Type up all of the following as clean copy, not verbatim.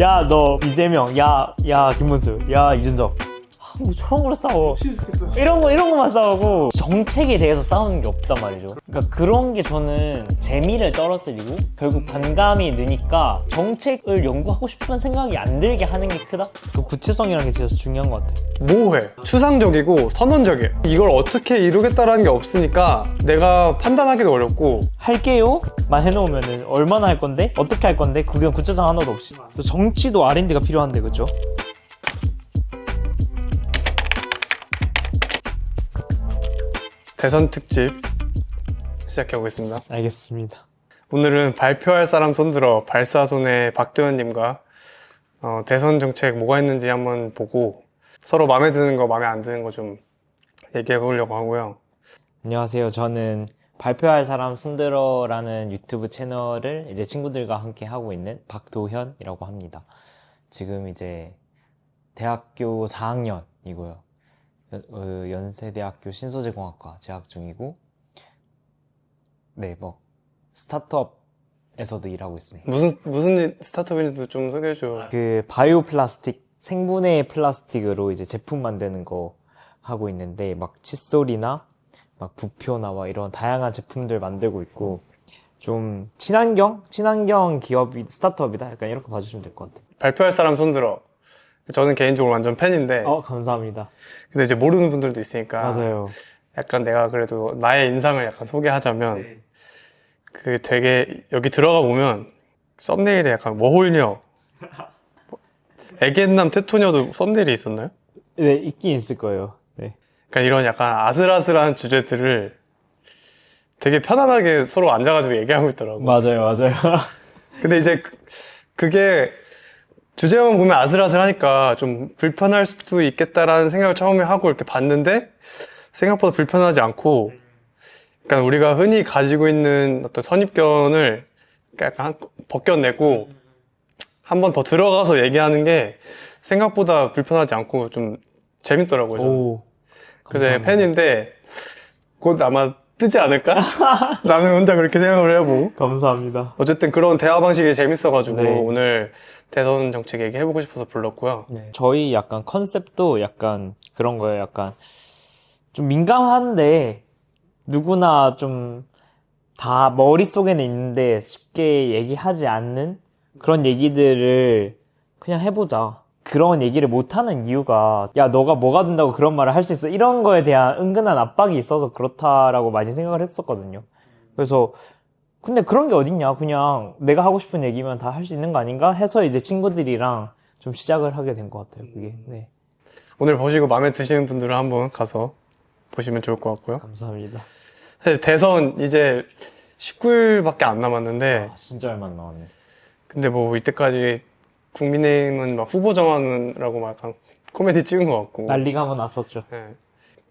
야, 너 이재명, 야, 김문수, 야, 이준석. 뭐 저런 걸로 싸워. 이런 거만 싸우고 정책에 대해서 싸우는 게 없단 말이죠. 그러니까 그런 게 저는 재미를 떨어뜨리고 결국 반감이 느니까 정책을 연구하고 싶은 생각이 안 들게 하는 게 크다? 그 구체성이라는 게 진짜 중요한 것 같아요. 모호해. 추상적이고 선언적이에요. 이걸 어떻게 이루겠다라는 게 없으니까 내가 판단하기도 어렵고. 할게요? 만 해놓으면은 얼마나 할 건데? 어떻게 할 건데? 그게 구체성 하나도 없이. 그래서 정치도 R&D가 필요한데, 그죠? 대선 특집 시작해보겠습니다. 알겠습니다. 오늘은 발표할 사람 손들어 발사손의 박도현님과 대선 정책 뭐가 있는지 한번 보고 서로 마음에 드는 거 마음에 안 드는 거 좀 얘기해 보려고 하고요. 안녕하세요. 저는 발표할 사람 손들어라는 유튜브 채널을 이제 친구들과 함께 하고 있는 박도현이라고 합니다. 지금 이제 대학교 4학년이고요. 연세대학교 신소재공학과 재학 중이고, 네, 뭐 스타트업에서도 일하고 있습니다. 무슨 스타트업인지도 좀 소개해줘. 그 바이오 플라스틱, 생분해 플라스틱으로 이제 제품 만드는 거 하고 있는데, 막 칫솔이나 막 부표나 막 이런 다양한 제품들 만들고 있고, 좀 친환경 기업이 스타트업이다. 약간 이렇게 봐주시면 될 것 같아요. 발표할 사람 손들어. 저는 개인적으로 완전 팬인데 감사합니다. 근데 이제 모르는 분들도 있으니까 맞아요. 약간 내가 그래도 나의 인상을 약간 소개하자면 그 되게 여기 들어가 보면 썸네일에 약간 워홀녀, 애견남 테토녀도 썸네일이 있었나요? 네, 있긴 있을 거예요. 네. 그러니까 이런 약간 아슬아슬한 주제들을 되게 편안하게 서로 앉아가지고 얘기하고 있더라고. 맞아요. 근데 이제 그게 주제만 보면 아슬아슬하니까 좀 불편할 수도 있겠다라는 생각을 처음에 하고 이렇게 봤는데 생각보다 불편하지 않고, 그러니까 우리가 흔히 가지고 있는 어떤 선입견을 약간 벗겨내고 한 번 더 들어가서 얘기하는 게 생각보다 불편하지 않고 좀 재밌더라고요. 저는. 오, 그래서 제가 감사합니다. 팬인데 곧 아마 뜨지 않을까? 나는 혼자 그렇게 생각을 해보고. 감사합니다. 어쨌든 그런 대화 방식이 재밌어가지고 네. 오늘 대선 정책 얘기해보고 싶어서 불렀고요. 네. 저희 약간 컨셉도 약간 그런 거예요. 약간 좀 민감한데 누구나 좀 다 머릿속에는 있는데 쉽게 얘기하지 않는 그런 얘기들을 그냥 해보자. 그런 얘기를 못하는 이유가 야 너가 뭐가 된다고 그런 말을 할 수 있어 이런 거에 대한 은근한 압박이 있어서 그렇다라고 많이 생각을 했었거든요. 그래서 근데 그런 게 어딨냐, 그냥 내가 하고 싶은 얘기면 다 할 수 있는 거 아닌가 해서 이제 친구들이랑 좀 시작을 하게 된 것 같아요. 그게. 네, 오늘 보시고 마음에 드시는 분들은 한번 가서 보시면 좋을 것 같고요. 감사합니다. 사실 대선 이제 19일밖에 안 남았는데 진짜 얼마 안 나왔네. 근데 뭐 이때까지 국민의힘은 막 후보 정하느라고 막 약간 코미디 찍은 것 같고, 난리가 한번 났었죠. 예.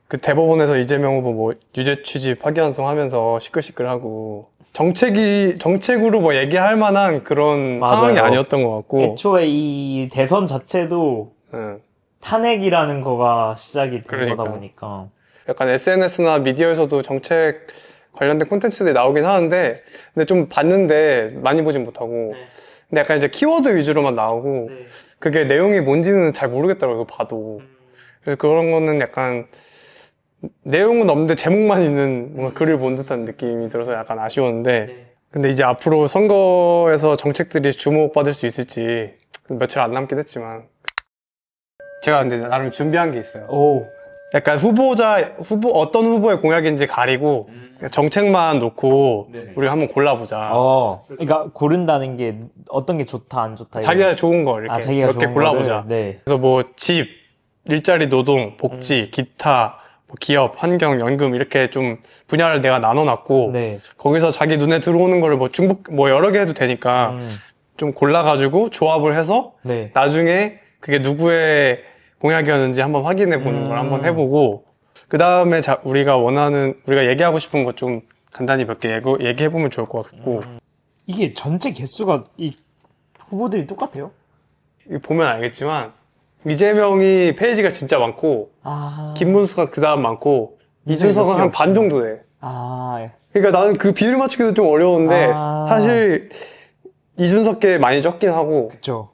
그 대법원에서 이재명 후보 뭐 유죄 취지 파기환송 하면서 시끌시끌하고 정책으로 뭐 얘기할 만한 그런 맞아요. 상황이 아니었던 것 같고. 애초에 이 대선 자체도 예. 탄핵이라는 거가 시작이 된 그러니까. 거다 보니까. 약간 SNS나 미디어에서도 정책 관련된 콘텐츠들이 나오긴 하는데 근데 좀 봤는데 많이 보진 못하고, 근데 약간 이제 키워드 위주로만 나오고 그게 내용이 뭔지는 잘 모르겠더라고요, 이거 봐도. 그래서 그런 거는 약간 내용은 없는데 제목만 있는 뭔가 글을 본 듯한 느낌이 들어서 약간 아쉬웠는데, 근데 이제 앞으로 선거에서 정책들이 주목받을 수 있을지 며칠 안 남긴 했지만 제가 근데 나름 준비한 게 있어요. 오, 약간 어떤 후보의 공약인지 가리고 정책만 놓고 우리가 한번 골라보자. 그러니까 고른다는 게 어떤 게 좋다 안 좋다. 자기가 좋은 거 이렇게 자기가 몇 개 좋은 골라보자. 거를, 네. 그래서 뭐 집, 일자리 노동, 복지, 기타, 뭐 기업, 환경, 연금 이렇게 좀 분야를 내가 나눠놨고, 네. 거기서 자기 눈에 들어오는 거를 뭐 뭐 여러 개 해도 되니까 좀 골라가지고 조합을 해서 네. 나중에 그게 누구의 공약이었는지 한번 확인해 보는 걸 한번 해보고, 그 다음에 우리가 얘기하고 싶은 것 좀 간단히 몇 개 얘기해 보면 좋을 것 같고. 이게 전체 개수가 이 후보들이 똑같아요? 이거 보면 알겠지만 이재명이 페이지가 진짜 많고 김문수가 그 다음 많고 이준석은 한 반 정도 돼. 그러니까 나는 그 비율 맞추기도 좀 어려운데 사실 이준석 게 많이 적긴 하고. 그쵸.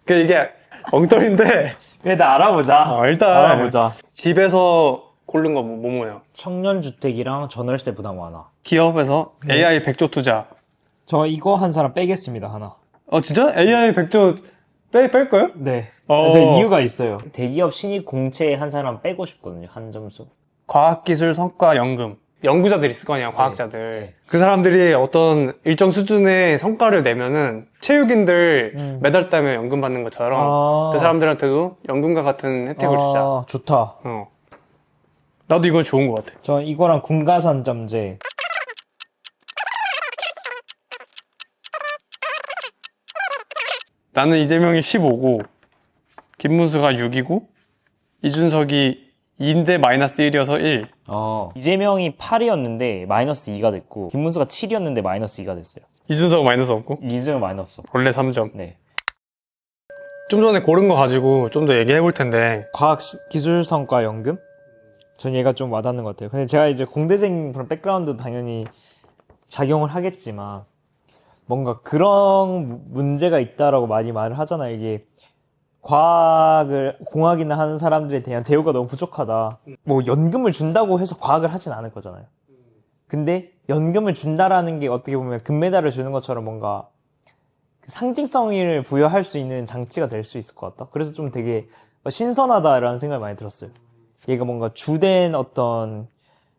그 이게 엉터리인데 일단 알아보자. 일단 알아보자. 집에서 고른 거 뭐예요? 청년주택이랑 전월세 부담 완화. 기업에서 AI 100조 투자. 저 이거 한 사람 빼겠습니다, 하나. 진짜? AI 100조 뺄까요? 네. 어. 제 이유가 있어요. 대기업 신입 공채 한 사람 빼고 싶거든요, 한 점수. 과학기술 성과 연금. 연구자들 있을 거 아니야, 과학자들. 네. 그 사람들이 어떤 일정 수준의 성과를 내면은 체육인들 메달 따면 연금 받는 것처럼 아. 그 사람들한테도 연금과 같은 혜택을 주자. 아, 좋다. 나도 이거 좋은 것 같아. 저 이거랑 군가산점제. 나는 이재명이 15고, 김문수가 6이고, 이준석이 2인데 마이너스 1이어서 1. 이재명이 8이었는데 마이너스 2가 됐고, 김문수가 7이었는데 마이너스 2가 됐어요. 이준석 마이너스 없고, 이재명 마이너스. 원래 3점. 네. 좀 전에 고른 거 가지고 좀 더 얘기해 볼 텐데, 과학기술성과연금? 전 얘가 좀 와닿는 것 같아요. 근데 제가 이제 공대생 그런 백그라운드도 당연히 작용을 하겠지만, 뭔가 그런 문제가 있다라고 많이 말을 하잖아요. 이게 공학이나 하는 사람들에 대한 대우가 너무 부족하다. 뭐 연금을 준다고 해서 과학을 하진 않을 거잖아요. 근데 연금을 준다라는 게 어떻게 보면 금메달을 주는 것처럼 뭔가 상징성을 부여할 수 있는 장치가 될 수 있을 것 같다. 그래서 좀 되게 신선하다라는 생각이 많이 들었어요. 얘가 뭔가 주된 어떤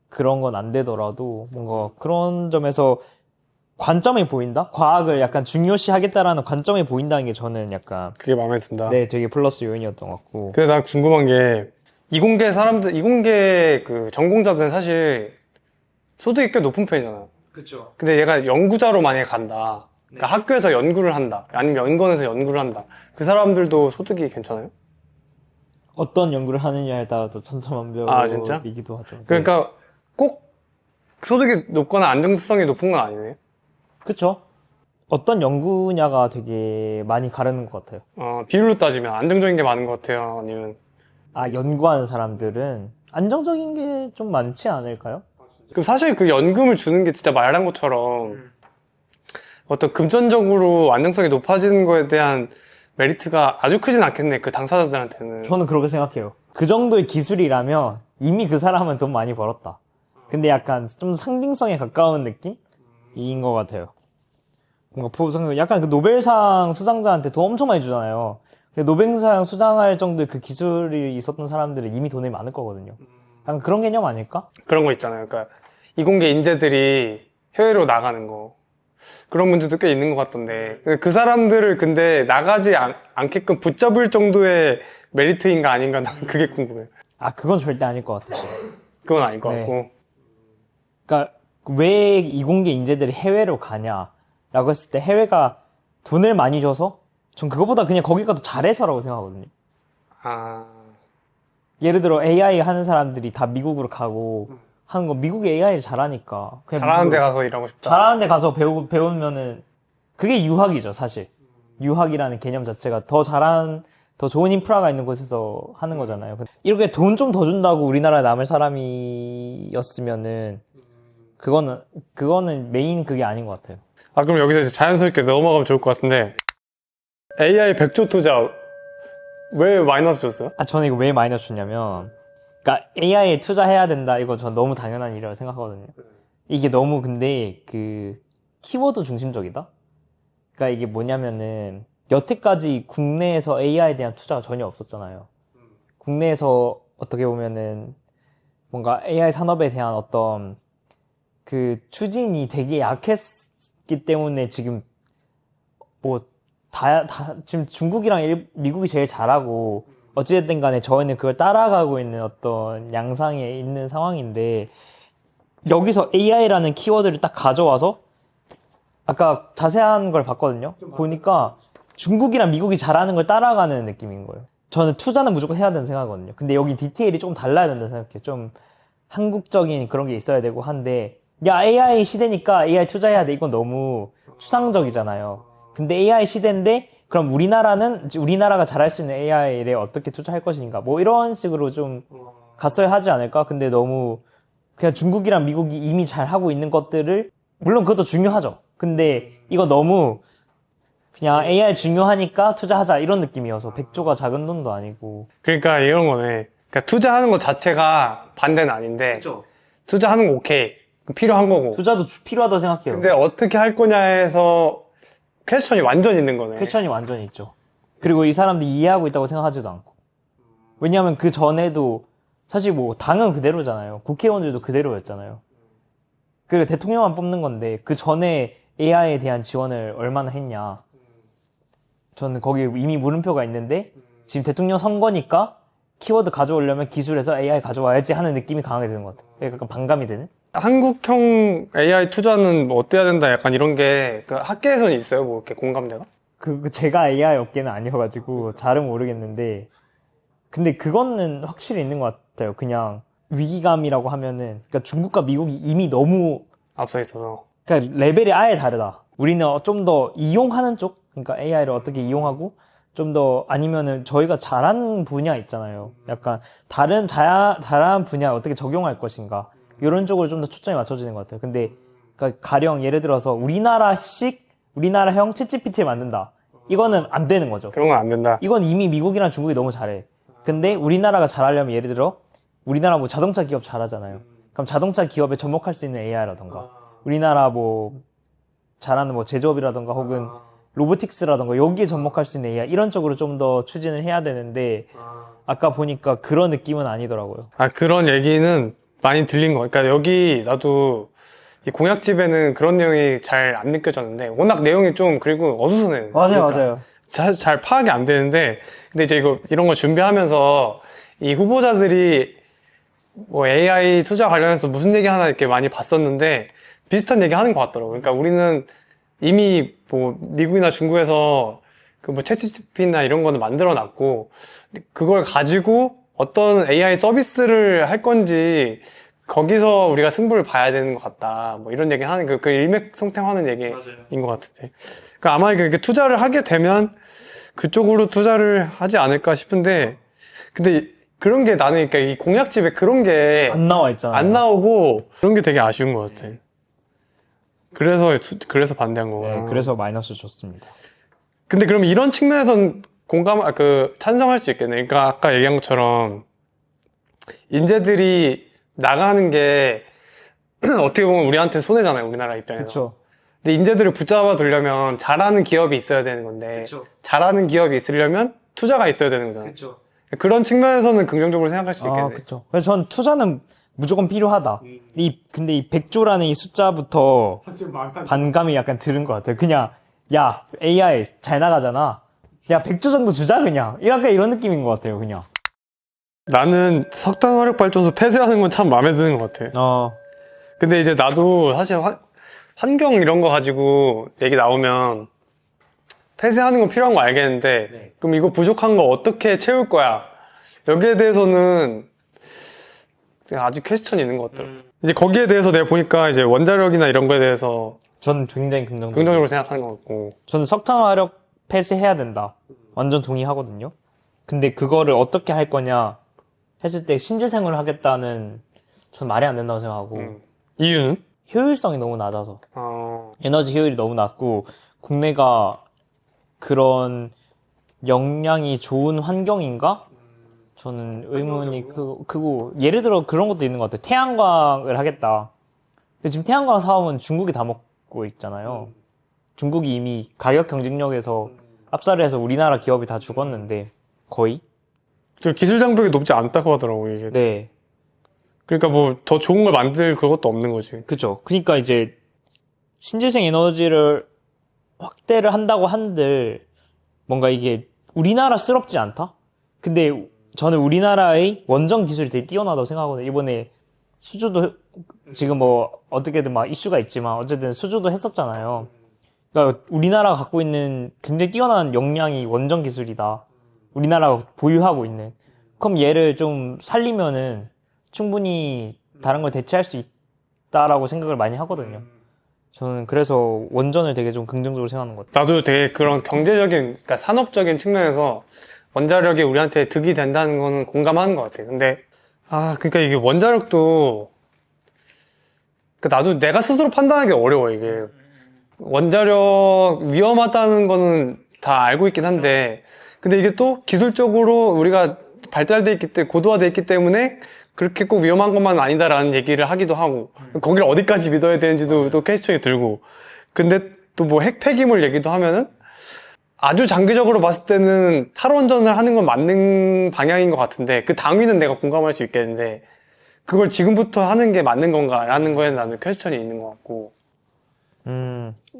그런 건 안 되더라도 뭔가 그런 점에서 관점이 보인다? 과학을 약간 중요시 하겠다라는 관점이 보인다는 게 저는 약간 그게 마음에 든다. 네, 되게 플러스 요인이었던 것 같고. 근데 난 궁금한 게, 이공계 그 전공자들은 사실 소득이 꽤 높은 편이잖아. 그쵸. 근데 얘가 연구자로 만약에 간다. 그러니까 학교에서 연구를 한다. 아니면 연구원에서 연구를 한다. 그 사람들도 소득이 괜찮아요? 어떤 연구를 하느냐에 따라서 진짜? 천차만별이기도 하죠. 그러니까 꼭 소득이 높거나 안정성이 높은 건 아니네. 그쵸. 어떤 연구냐가 되게 많이 가르는 것 같아요. 비율로 따지면 안정적인 게 많은 것 같아요. 아니면 연구하는 사람들은 안정적인 게 좀 많지 않을까요? 그럼 사실 그 연금을 주는 게 진짜 말한 것처럼 어떤 금전적으로 안정성이 높아지는 거에 대한 메리트가 아주 크진 않겠네. 그 당사자들한테는. 저는 그렇게 생각해요. 그 정도의 기술이라면 이미 그 사람은 돈 많이 벌었다. 근데 약간 좀 상징성에 가까운 느낌인 것 같아요. 뭔가 약간 그 노벨상 수상자한테 돈 엄청 많이 주잖아요. 근데 노벨상 수상할 정도의 그 기술이 있었던 사람들은 이미 돈이 많을 거거든요. 약간 그런 개념 아닐까? 그런 거 있잖아요. 그러니까 이공계 인재들이 해외로 나가는 거. 그런 문제도 꽤 있는 것 같던데. 그 사람들을 근데 나가지 않게끔 붙잡을 정도의 메리트인가 아닌가 난 그게 궁금해요. 그건 절대 아닐 것 같아요. 그건 아닐 것 네. 같고. 그러니까 왜 이공계 인재들이 해외로 가냐라고 했을 때 해외가 돈을 많이 줘서 전 그거보다 그냥 거기가 더 잘해서라고 생각하거든요. 예를 들어 AI 하는 사람들이 다 미국으로 가고 하는 거 미국이 AI를 잘하니까 그냥 잘하는 데 가서 일하고 싶다. 잘하는 데 가서 배우면은 그게 유학이죠, 사실. 유학이라는 개념 자체가 더 좋은 인프라가 있는 곳에서 하는 거잖아요. 이렇게 돈 좀 더 준다고 우리나라에 남을 사람이었으면은 그거는 메인 그게 아닌 것 같아요. 그럼 여기서 이제 자연스럽게 넘어가면 좋을 것 같은데, AI 100조 투자 왜 마이너스 줬어요? 저는 이거 왜 마이너스 줬냐면, 그러니까 AI에 투자해야 된다, 이거 전 너무 당연한 일이라고 생각하거든요. 이게 너무 근데 그 키워드 중심적이다? 그러니까 이게 뭐냐면은 여태까지 국내에서 AI에 대한 투자가 전혀 없었잖아요. 국내에서 어떻게 보면은 뭔가 AI 산업에 대한 어떤 그 추진이 되게 약했기 때문에 지금 지금 중국이랑 미국이 제일 잘하고 어찌됐든 간에 저희는 그걸 따라가고 있는 어떤 양상에 있는 상황인데 여기서 AI라는 키워드를 딱 가져와서 아까 자세한 걸 봤거든요. 보니까 중국이랑 미국이 잘하는 걸 따라가는 느낌인 거예요. 저는 투자는 무조건 해야 된다고 생각하거든요. 근데 여기 디테일이 조금 달라야 된다고 생각해요. 좀 한국적인 그런 게 있어야 되고 한데 AI 시대니까 AI 투자해야 돼. 이건 너무 추상적이잖아요. 근데 AI 시대인데 그럼 우리나라가 잘할 수 있는 AI에 어떻게 투자할 것인가 뭐 이런 식으로 좀 갔어야 하지 않을까? 근데 너무 그냥 중국이랑 미국이 이미 잘하고 있는 것들을 물론 그것도 중요하죠. 근데 이거 너무 그냥 AI 중요하니까 투자하자 이런 느낌이어서 100조가 작은 돈도 아니고. 그러니까 이런 거네. 그러니까 투자하는 것 자체가 반대는 아닌데 투자하는 거 오케이. 필요한 거고. 투자도 필요하다고 생각해요. 근데 어떻게 할 거냐에서 퀘스천이 완전 있는 거네. 퀘스천이 완전히 있죠. 그리고 이 사람들이 이해하고 있다고 생각하지도 않고. 왜냐하면 그 전에도 사실 뭐 당은 그대로잖아요. 국회의원들도 그대로였잖아요. 그리고 대통령만 뽑는 건데 그 전에 AI에 대한 지원을 얼마나 했냐. 저는 거기 이미 물음표가 있는데 지금 대통령 선거니까 키워드 가져오려면 기술에서 AI 가져와야지 하는 느낌이 강하게 드는 것 같아요. 약간 반감이 되는? 한국형 AI 투자는 뭐 어때야 된다 약간 이런 게 그 학계에서는 있어요? 뭐 이렇게 공감대가? 제가 AI 업계는 아니어가지고 잘은 모르겠는데 근데 그거는 확실히 있는 것 같아요. 그냥 위기감이라고 하면은 그러니까 중국과 미국이 이미 너무 앞서 있어서. 그러니까 레벨이 아예 다르다. 우리는 좀 더 이용하는 쪽, 그러니까 AI를 어떻게 이용하고 좀 더 아니면은 저희가 잘하는 분야 있잖아요. 약간 다른 분야 어떻게 적용할 것인가 이런 쪽으로 좀 더 초점이 맞춰지는 것 같아요. 근데 그러니까 가령 예를 들어서 우리나라형 챗GPT를 만든다. 이거는 안 되는 거죠. 그런 건 안 된다. 이건 이미 미국이랑 중국이 너무 잘해. 근데 우리나라가 잘하려면 예를 들어 우리나라 뭐 자동차 기업 잘하잖아요. 그럼 자동차 기업에 접목할 수 있는 AI라던가 우리나라 뭐 잘하는 뭐 제조업이라던가 혹은 로보틱스라던가 여기에 접목할 수 있는 AI 이런 쪽으로 좀 더 추진을 해야 되는데 아까 보니까 그런 느낌은 아니더라고요. 아, 그런 얘기는 많이 들린 거. 그러니까 여기 나도 이 공약집에는 그런 내용이 잘 안 느껴졌는데 워낙 내용이 좀 그리고 어수선해. 맞아요, 그러니까 맞아요. 잘 파악이 안 되는데 근데 이제 이런 거 준비하면서 이 후보자들이 뭐 AI 투자 관련해서 무슨 얘기 하나 이렇게 많이 봤었는데 비슷한 얘기 하는 것 같더라고요. 그러니까 우리는 이미 뭐 미국이나 중국에서 그 뭐 챗GPT나 이런 거는 만들어 놨고 그걸 가지고 어떤 AI 서비스를 할 건지 거기서 우리가 승부를 봐야 되는 것 같다. 뭐 이런 얘기 하는 그 일맥상통하는 얘기인 것 같은데. 그러니까 아마 이렇게 투자를 하게 되면 그쪽으로 투자를 하지 않을까 싶은데 근데 그런 게 나는 그러니까 이 공약집에 그런 게 안 나와 있잖아요. 안 나오고 그런 게 되게 아쉬운 것 같아. 그래서 반대한 거구나. 네, 그래서 마이너스 줬습니다. 근데 그럼 이런 측면에선 찬성할 수 있겠네. 그러니까 아까 얘기한 것처럼 인재들이 나가는 게 어떻게 보면 우리한테 손해잖아요. 우리나라 입장에서. 그렇죠. 근데 인재들을 붙잡아 두려면 잘하는 기업이 있어야 되는 건데 그쵸. 잘하는 기업이 있으려면 투자가 있어야 되는 거잖아요. 그렇죠. 그런 측면에서는 긍정적으로 생각할 수 있겠네. 그렇죠. 그래서 전 투자는 무조건 필요하다. 근데 이 100조라는 이 숫자부터 반감이 약간 드는 것 같아요. 그냥 야 AI 잘 나가잖아. 야 100조 정도 주자 그냥. 약간 이런 느낌인 것 같아요. 그냥. 나는 석탄 화력 발전소 폐쇄하는 건 참 마음에 드는 것 같아. 근데 이제 나도 사실 환경 이런 거 가지고 얘기 나오면 폐쇄하는 건 필요한 거 알겠는데 네. 그럼 이거 부족한 거 어떻게 채울 거야? 여기에 대해서는 아직 퀘스천이 있는 것 같더라고. 이제 거기에 대해서 내가 보니까 이제 원자력이나 이런 거에 대해서 저는 굉장히 긍정적으로. 긍정적으로 생각하는 것 같고. 저는 석탄 화력 폐쇄해야 된다. 완전 동의하거든요. 근데 그거를 어떻게 할 거냐 했을 때 신재생을 하겠다는 전 말이 안 된다고 생각하고 이유는? 효율성이 너무 낮아서 에너지 효율이 너무 낮고 국내가 그런 역량이 좋은 환경인가? 저는 의문이 크고 예를 들어 그런 것도 있는 것 같아요. 태양광을 하겠다. 근데 지금 태양광 사업은 중국이 다 먹고 있잖아요. 중국이 이미 가격 경쟁력에서 압살을 해서 우리나라 기업이 다 죽었는데 거의? 그 기술 장벽이 높지 않다고 하더라고 이게. 네. 그러니까 뭐 더 좋은 걸 만들 그것도 없는 거지. 그죠. 그러니까 이제 신재생 에너지를 확대를 한다고 한들 뭔가 이게 우리나라스럽지 않다? 근데 저는 우리나라의 원전 기술이 되게 뛰어나다고 생각하거든요. 이번에 수주도 지금 뭐 어떻게든 막 이슈가 있지만 어쨌든 수주도 했었잖아요. 그러니까 우리나라가 갖고 있는 굉장히 뛰어난 역량이 원전 기술이다. 우리나라가 보유하고 있는. 그럼 얘를 좀 살리면은 충분히 다른 걸 대체할 수 있다라고 생각을 많이 하거든요. 저는 그래서 원전을 되게 좀 긍정적으로 생각하는 것 같아요. 나도 되게 그런 경제적인, 그러니까 산업적인 측면에서 원자력이 우리한테 득이 된다는 거는 공감하는 것 같아요. 근데, 그러니까 이게 원자력도, 그러니까 나도 내가 스스로 판단하기 어려워, 이게. 원자력 위험하다는 거는 다 알고 있긴 한데, 근데 이게 또 기술적으로 우리가 발달돼 있기 때문에, 고도화돼 있기 때문에 그렇게 꼭 위험한 것만 아니다라는 얘기를 하기도 하고, 거기를 어디까지 믿어야 되는지도 또 퀘스천이 들고, 근데 또 뭐 핵 폐기물 얘기도 하면은 아주 장기적으로 봤을 때는 탈원전을 하는 건 맞는 방향인 것 같은데, 그 당위는 내가 공감할 수 있겠는데, 그걸 지금부터 하는 게 맞는 건가라는 거에 나는 퀘스천이 있는 것 같고.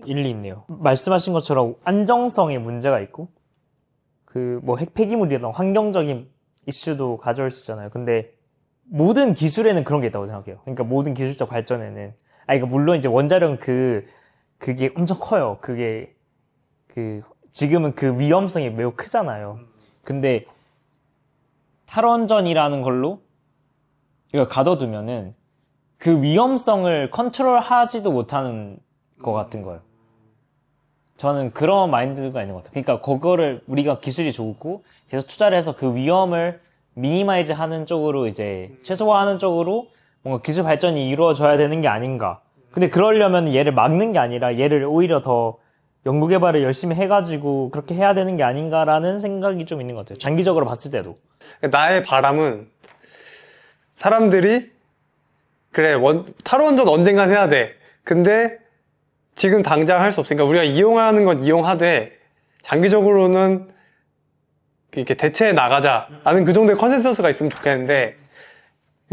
일리 있네요. 말씀하신 것처럼 안정성에 문제가 있고, 그 뭐 핵 폐기물이나 환경적인 이슈도 가져올 수 있잖아요. 근데 모든 기술에는 그런 게 있다고 생각해요. 그러니까 모든 기술적 발전에는, 그러니까 물론 이제 원자력은 그게 엄청 커요. 지금은 그 위험성이 매우 크잖아요. 근데 탈원전이라는 걸로 이걸 가둬두면은 그 위험성을 컨트롤하지도 못하는 것 같은 거예요. 저는 그런 마인드가 있는 것 같아요. 그러니까 그거를 우리가 기술이 좋고 계속 투자를 해서 그 위험을 미니마이즈 하는 쪽으로 이제 최소화하는 쪽으로 뭔가 기술 발전이 이루어져야 되는 게 아닌가. 근데 그러려면 얘를 막는 게 아니라 얘를 오히려 더 연구개발을 열심히 해가지고 그렇게 해야 되는 게 아닌가라는 생각이 좀 있는 것 같아요. 장기적으로 봤을 때도. 나의 바람은 사람들이 그래 탈원전 언젠간 해야 돼. 근데 지금 당장 할 수 없으니까 우리가 이용하는 건 이용하되 장기적으로는 이렇게 대체해 나가자라는 그 정도의 컨센서스가 있으면 좋겠는데,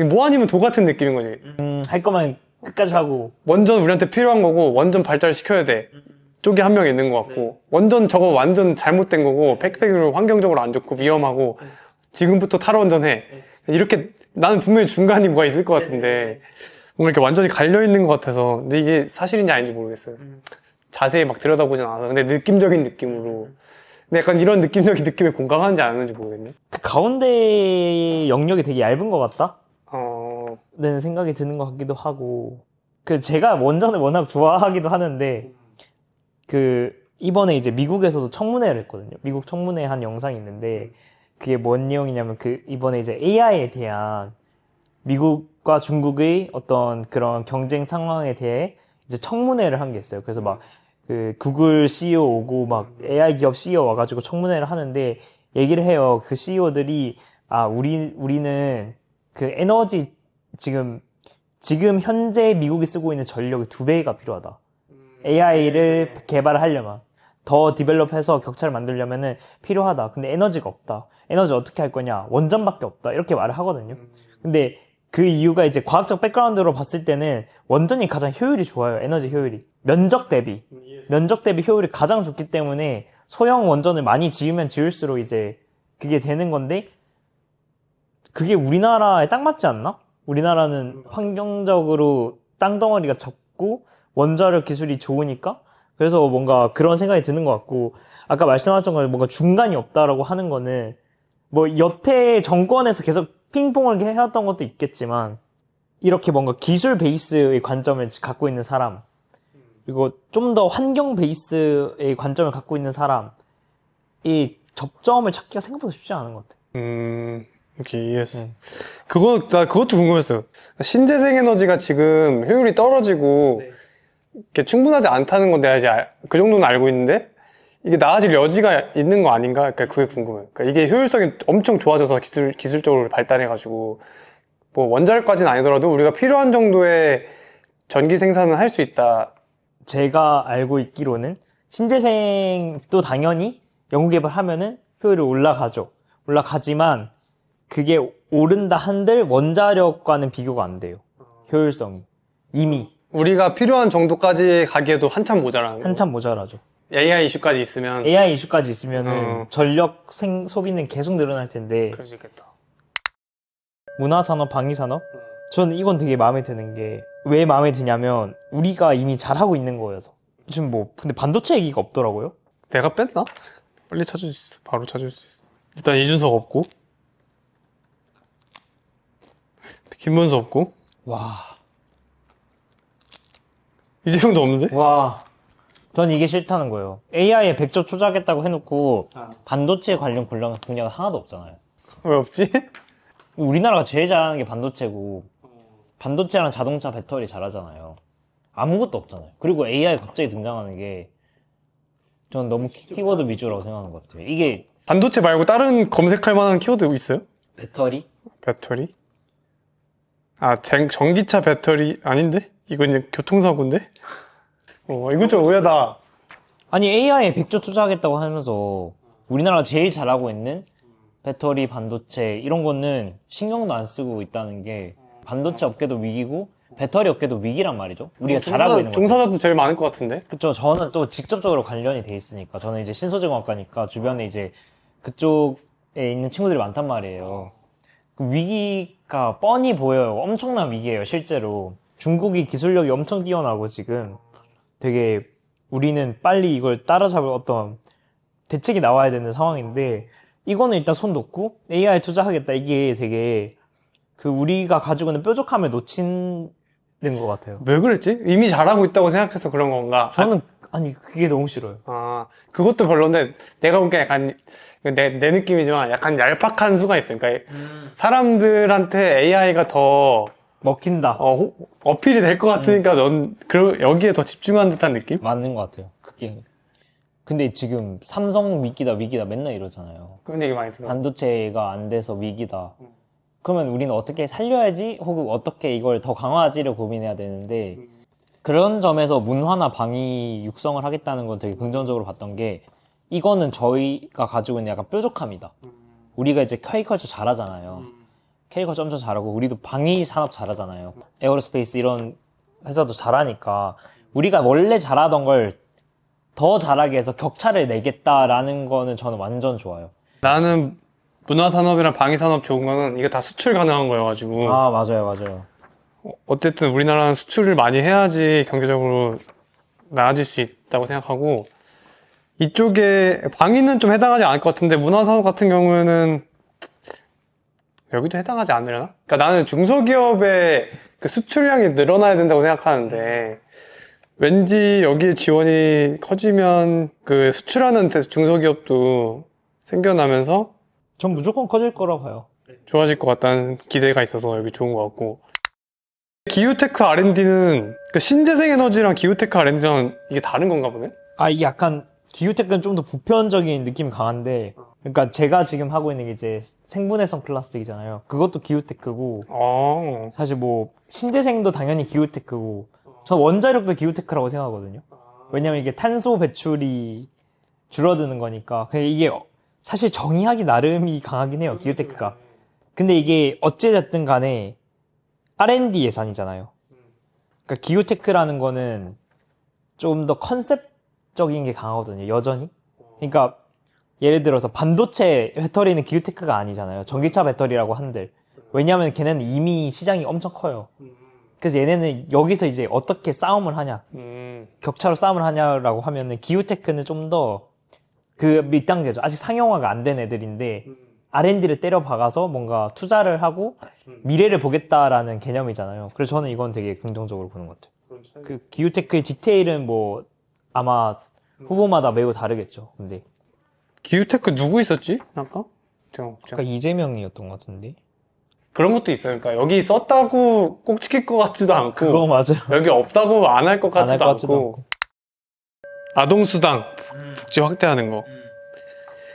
뭐 아니면 도 같은 느낌인 거지. 할 거면 끝까지 하고. 원전 우리한테 필요한 거고 원전 발달시켜야 돼 쪽이 한 명 있는 것 같고, 원전 저거 완전 잘못된 거고 폐기물 환경적으로 안 좋고 위험하고 지금부터 탈원전해, 이렇게 나는 분명히 중간이 뭐가 있을 것 같은데 뭔가 이렇게 완전히 갈려 있는 것 같아서. 근데 이게 사실인지 아닌지 모르겠어요. 자세히 막 들여다보진 않아서. 근데 느낌적인 느낌으로, 근데 약간 이런 느낌적인 느낌에 공감하는지 안 하는지 모르겠네. 그 가운데 영역이 되게 얇은 것 같다? 어... 는 생각이 드는 것 같기도 하고. 제가 원전을 워낙 좋아하기도 하는데, 이번에 이제 미국에서도 청문회를 했거든요. 미국 청문회 한 영상이 있는데, 그게 뭔 내용이냐면, 이번에 이제 AI에 대한 미국과 중국의 어떤 그런 경쟁 상황에 대해 이제 청문회를 한 게 있어요. 그래서 막 구글 CEO 오고 막 AI 기업 CEO 와가지고 청문회를 하는데 얘기를 해요. 그 CEO들이 우리는 그 에너지 지금 현재 미국이 쓰고 있는 전력의 2배가 필요하다. AI를 개발을 하려면 더 디벨롭해서 격차를 만들려면은 필요하다. 근데 에너지가 없다. 에너지 어떻게 할 거냐? 원전밖에 없다. 이렇게 말을 하거든요. 근데 그 이유가 이제 과학적 백그라운드로 봤을 때는 원전이 가장 효율이 좋아요. 에너지 효율이. 면적 대비 효율이 가장 좋기 때문에 소형 원전을 많이 지으면 지을수록 이제 그게 되는 건데, 그게 우리나라에 딱 맞지 않나? 우리나라는 환경적으로 땅덩어리가 적고 원자력 기술이 좋으니까, 그래서 뭔가 그런 생각이 드는 것 같고, 아까 말씀하셨던 건 뭔가 중간이 없다라고 하는 거는 뭐 여태 정권에서 계속 핑퐁을 해왔던 것도 있겠지만, 이렇게 뭔가 기술 베이스의 관점을 갖고 있는 사람, 그리고 좀 더 환경 베이스의 관점을 갖고 있는 사람, 이 접점을 찾기가 생각보다 쉽지 않은 것 같아요. 오케이, 이해했어. 나 그것도 궁금했어요. 신재생 에너지가 지금 효율이 떨어지고 이렇게 충분하지 않다는 건 내가 이제 그 정도는 알고 있는데, 이게 나아질 여지가 있는 거 아닌가? 그러니까 그게 궁금해요. 그러니까 이게 효율성이 엄청 좋아져서 기술적으로 발달해가지고, 뭐 원자력까지는 아니더라도 우리가 필요한 정도의 전기 생산은 할 수 있다. 제가 알고 있기로는 신재생도 당연히 연구개발하면은 효율이 올라가지만 그게 오른다 한들 원자력과는 비교가 안 돼요. 효율성이. 이미. 우리가 필요한 정도까지 가기에도 한참 모자라는 거. 한참 모자라죠. AI 이슈까지 있으면. AI 이슈까지 있으면은 전력 소비는 계속 늘어날 텐데. 그럴 수 있겠다. 문화산업, 방위산업? 저는 이건 되게 마음에 드는 게, 왜 마음에 드냐면 우리가 이미 잘하고 있는 거여서. 지금 근데 반도체 얘기가 없더라고요. 내가 뺐나? 빨리 찾을 수 있어. 바로 찾을 수 있어. 일단 이준석 없고, 김문수 없고, 와. 이재용도 없는데? 와. 전 이게 싫다는 거예요. AI에 100조 투자하겠다고 해놓고 반도체 관련 분야가 하나도 없잖아요. 왜 없지? 우리나라가 제일 잘하는 게 반도체고, 반도체랑 자동차 배터리 잘하잖아요. 아무것도 없잖아요. 그리고 AI 갑자기 등장하는 게 저는 너무 키워드 위주라고 생각하는 것 같아요. 이게 반도체 말고 다른 검색할 만한 키워드 있어요? 배터리? 배터리? 아, 전기차 배터리 아닌데? 이건 이제 교통사고인데? 이거 좀 의외다. 아니 AI에 100조 투자하겠다고 하면서 우리나라가 제일 잘하고 있는 배터리, 반도체 이런 거는 신경도 안 쓰고 있다는 게 반도체 업계도 위기고 배터리 업계도 위기란 말이죠. 우리가 잘하고 있는 거죠. 종사자도 제일 많을 것 같은데? 그쵸. 저는 또 직접적으로 관련이 돼 있으니까. 저는 이제 신소재공학과니까 주변에 이제 그쪽에 있는 친구들이 많단 말이에요. 그 위기가 뻔히 보여요. 엄청난 위기예요, 실제로. 중국이 기술력이 엄청 뛰어나고 지금 되게 우리는 빨리 이걸 따라잡을 어떤 대책이 나와야 되는 상황인데 이거는 일단 손 놓고 AI 투자하겠다. 이게 되게 그 우리가 가지고 있는 뾰족함을 놓친 것 같아요. 왜 그랬지? 이미 잘하고 있다고 생각해서 그런 건가? 저는 아니 그게 너무 싫어요. 그것도 별론데 내가 보기엔 약간 내 느낌이지만 약간 얄팍한 수가 있어요. 그러니까 사람들한테 AI가 더 먹힌다. 어필이 될 것 같으니까 넌 여기에 더 집중한 듯한 느낌? 맞는 것 같아요. 그게. 근데 지금 삼성 위기다 맨날 이러잖아요. 그런 얘기 많이 들어. 반도체가 안 돼서 위기다. 그러면 우리는 어떻게 살려야지 혹은 어떻게 이걸 더 강화하지를 고민해야 되는데 그런 점에서 문화나 방위 육성을 하겠다는 건 되게 긍정적으로 봤던 게 이거는 저희가 가지고 있는 약간 뾰족함이다. 우리가 이제 K컬처 잘하잖아요. K컬처 엄청 잘하고 우리도 방위 산업 잘하잖아요. 에어로스페이스 이런 회사도 잘하니까 우리가 원래 잘하던 걸 더 잘하게 해서 격차를 내겠다라는 거는 저는 완전 좋아요. 나는 문화산업이랑 방위산업 좋은 거는 이거 다 수출 가능한 거여가지고 아, 맞아요. 어쨌든 우리나라는 수출을 많이 해야지 경제적으로 나아질 수 있다고 생각하고 이쪽에 방위는 좀 해당하지 않을 것 같은데 문화산업 같은 경우에는 여기도 해당하지 않으려나? 그러니까 나는 중소기업의 그 수출량이 늘어나야 된다고 생각하는데 왠지 여기에 지원이 커지면 그 수출하는 중소기업도 생겨나면서 전 무조건 커질 거라고 봐요. 좋아질 것 같다는 기대가 있어서 여기 좋은 것 같고 기후테크 R&D는 그 신재생 에너지랑 기후테크 R&D랑 이게 다른 건가 보네? 이 약간 기후테크는 좀 더 보편적인 느낌이 강한데 그러니까 제가 지금 하고 있는 게 이제 생분해성 플라스틱이잖아요. 그것도 기후테크고 사실 뭐 신재생도 당연히 기후테크고 전 원자력도 기후테크라고 생각하거든요. 왜냐면 이게 탄소 배출이 줄어드는 거니까. 이게 사실 정의하기 나름이 강하긴 해요, 기후테크가. 근데 이게 어찌됐든 간에 R&D 예산이잖아요. 그러니까 기후테크라는 거는 좀 더 컨셉적인 게 강하거든요, 여전히. 그러니까 예를 들어서 반도체 배터리는 기후테크가 아니잖아요. 전기차 배터리라고 한들. 왜냐면 걔네는 이미 시장이 엄청 커요. 그래서 얘네는 여기서 이제 어떻게 싸움을 하냐, 격차로 싸움을 하냐라고 하면은 기후테크는 좀 더 그 밑단계죠. 아직 상용화가 안 된 애들인데 R&D를 때려 박아서 뭔가 투자를 하고 미래를 보겠다라는 개념이잖아요. 그래서 저는 이건 되게 긍정적으로 보는 것 같아요. 그 기후테크의 디테일은 뭐 아마 후보마다 매우 다르겠죠. 근데 기후테크 누구 있었지? 아까 이재명이었던 것 같은데. 그런 것도 있어요. 그러니까 여기 썼다고 꼭 지킬 것 같지도 않고 그거 맞아요. 여기 없다고 안 할 것 같지도 같지도 않고 아동수당 복지 확대하는 거.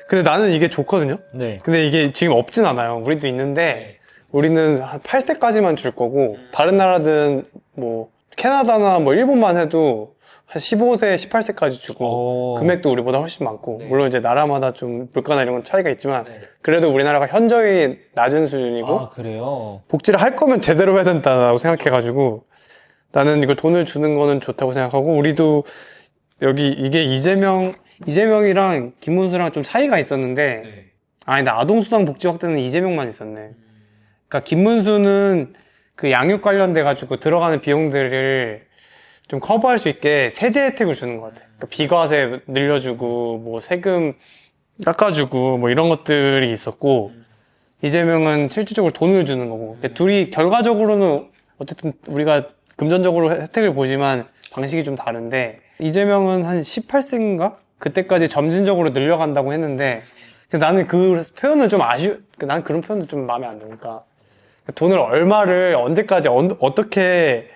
근데 나는 이게 좋거든요. 네. 근데 이게 지금 없진 않아요. 우리도 있는데 우리는 한 8세까지만 줄 거고 다른 나라들은 뭐 캐나다나 뭐 일본만 해도 한 15세, 18세까지 주고 금액도 우리보다 훨씬 많고 물론 이제 나라마다 좀 물가나 이런 건 차이가 있지만 그래도 우리나라가 현저히 낮은 수준이고 그래요? 복지를 할 거면 제대로 해야 된다고 생각해가지고 나는 이거 돈을 주는 거는 좋다고 생각하고 우리도 여기 이게 이재명이랑 김문수랑 좀 차이가 있었는데 아니다 아동수당 복지 확대는 이재명만 있었네. 그러니까 김문수는 그 양육 관련돼 가지고 들어가는 비용들을 좀 커버할 수 있게 세제 혜택을 주는 것 같아요. 그러니까 비과세 늘려주고 뭐 세금 깎아주고 뭐 이런 것들이 있었고 이재명은 실질적으로 돈을 주는 거고 둘이 결과적으로는 어쨌든 우리가 금전적으로 혜택을 보지만 방식이 좀 다른데 이재명은 한 18세인가? 그때까지 점진적으로 늘려간다고 했는데 나는 그 표현은 좀 난 그런 표현도 좀 마음에 안 드니까 돈을 얼마를 언제까지 어떻게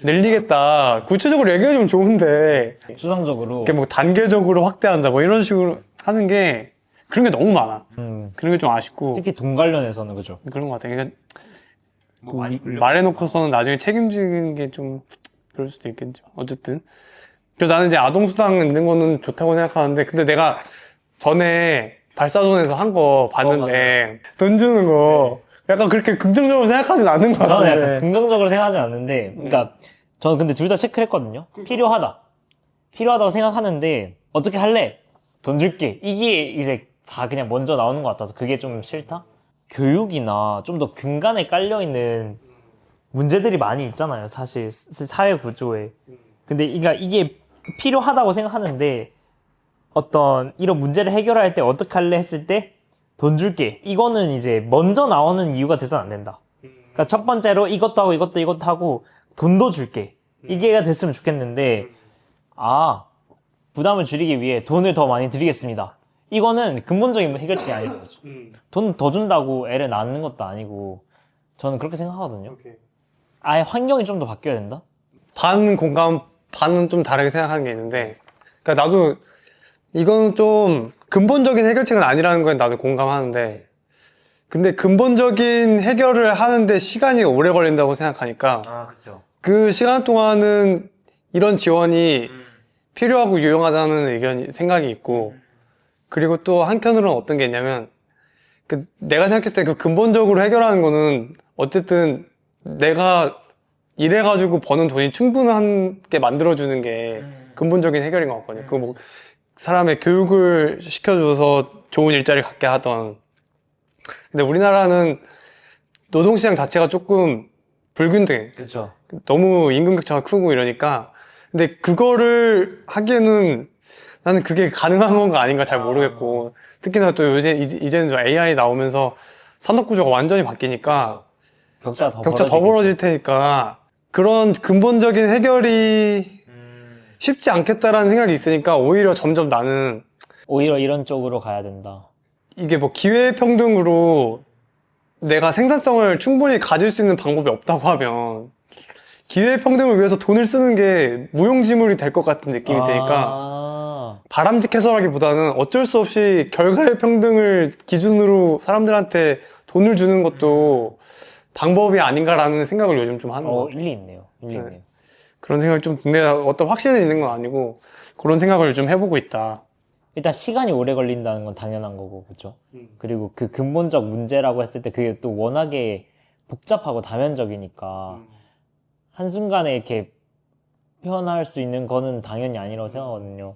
늘리겠다. 구체적으로 얘기해주면 좋은데, 추상적으로. 이렇게 뭐 단계적으로 확대한다, 뭐 이런 식으로 하는 게, 그런 게 너무 많아. 그런 게 좀 아쉽고. 특히 돈 관련해서는 그죠. 그런 것 같아. 그러니까 뭐 많이 말해놓고서는 나중에 책임지는 게 좀 그럴 수도 있겠지. 어쨌든. 그래서 나는 이제 아동수당 있는 거는 좋다고 생각하는데, 근데 내가 전에 발사존에서 한 거 봤는데, 돈 주는 거, 약간 그렇게 긍정적으로 생각하진 않는 것 저는 약간 같은데. 긍정적으로 생각하지 않는데, 그러니까 저는 근데 둘 다 체크를 했거든요. 필요하다고 생각하는데 어떻게 할래? 돈 줄게. 이게 이제 다 그냥 먼저 나오는 것 같아서 그게 좀 싫다. 교육이나 좀 더 근간에 깔려 있는 문제들이 많이 있잖아요. 사실 사회 구조에. 근데 그러니까 이게 필요하다고 생각하는데 어떤 이런 문제를 해결할 때 어떻게 할래 했을 때 돈 줄게. 이거는 이제 먼저 나오는 이유가 돼서는 안 된다. 그러니까 첫 번째로 이것도 하고 이것도 하고 돈도 줄게. 이게 됐으면 좋겠는데 부담을 줄이기 위해 돈을 더 많이 드리겠습니다. 이거는 근본적인 해결책이 아니는 거죠. 돈 더 준다고 애를 낳는 것도 아니고 저는 그렇게 생각하거든요. 아예 환경이 좀 더 바뀌어야 된다? 반 공감, 반은 좀 다르게 생각하는 게 있는데, 그러니까 나도 이거는 좀 근본적인 해결책은 아니라는 건 나도 공감하는데, 근데 근본적인 해결을 하는데 시간이 오래 걸린다고 생각하니까 그렇죠. 그 시간 동안은 이런 지원이 필요하고 유용하다는 생각이 있고, 그리고 또 한편으로는 어떤 게 있냐면, 내가 생각했을 때 그 근본적으로 해결하는 거는 어쨌든 내가 일해가지고 버는 돈이 충분하게 만들어주는 게 근본적인 해결인 것 같거든요. 그 뭐 사람의 교육을 시켜줘서 좋은 일자리 갖게 하던. 근데 우리나라는 노동시장 자체가 조금 불균등해. 그렇죠. 너무 임금 격차가 크고 이러니까. 근데 그거를 하기에는 나는 그게 가능한 건가 아닌가 잘 모르겠고. 특히나 또 이제는 좀 AI 나오면서 산업 구조가 완전히 바뀌니까 격차 더 벌어질 테니까 그런 근본적인 해결이 쉽지 않겠다라는 생각이 있으니까 오히려 점점 나는 오히려 이런 쪽으로 가야 된다. 이게 뭐 기회평등으로 내가 생산성을 충분히 가질 수 있는 방법이 없다고 하면 기회평등을 위해서 돈을 쓰는 게 무용지물이 될 것 같은 느낌이 드니까 바람직해서라기보다는 어쩔 수 없이 결과의 평등을 기준으로 사람들한테 돈을 주는 것도 방법이 아닌가라는 생각을 요즘 좀 하는 것 같아요. 일리 있네요. 네. 그런 생각이 좀, 내가 어떤 확신이 있는 건 아니고, 그런 생각을 좀 해보고 있다. 일단 시간이 오래 걸린다는 건 당연한 거고, 그죠? 그리고 그 근본적 문제라고 했을 때 그게 또 워낙에 복잡하고 다면적이니까, 한순간에 이렇게 표현할 수 있는 거는 당연히 아니라고 생각하거든요.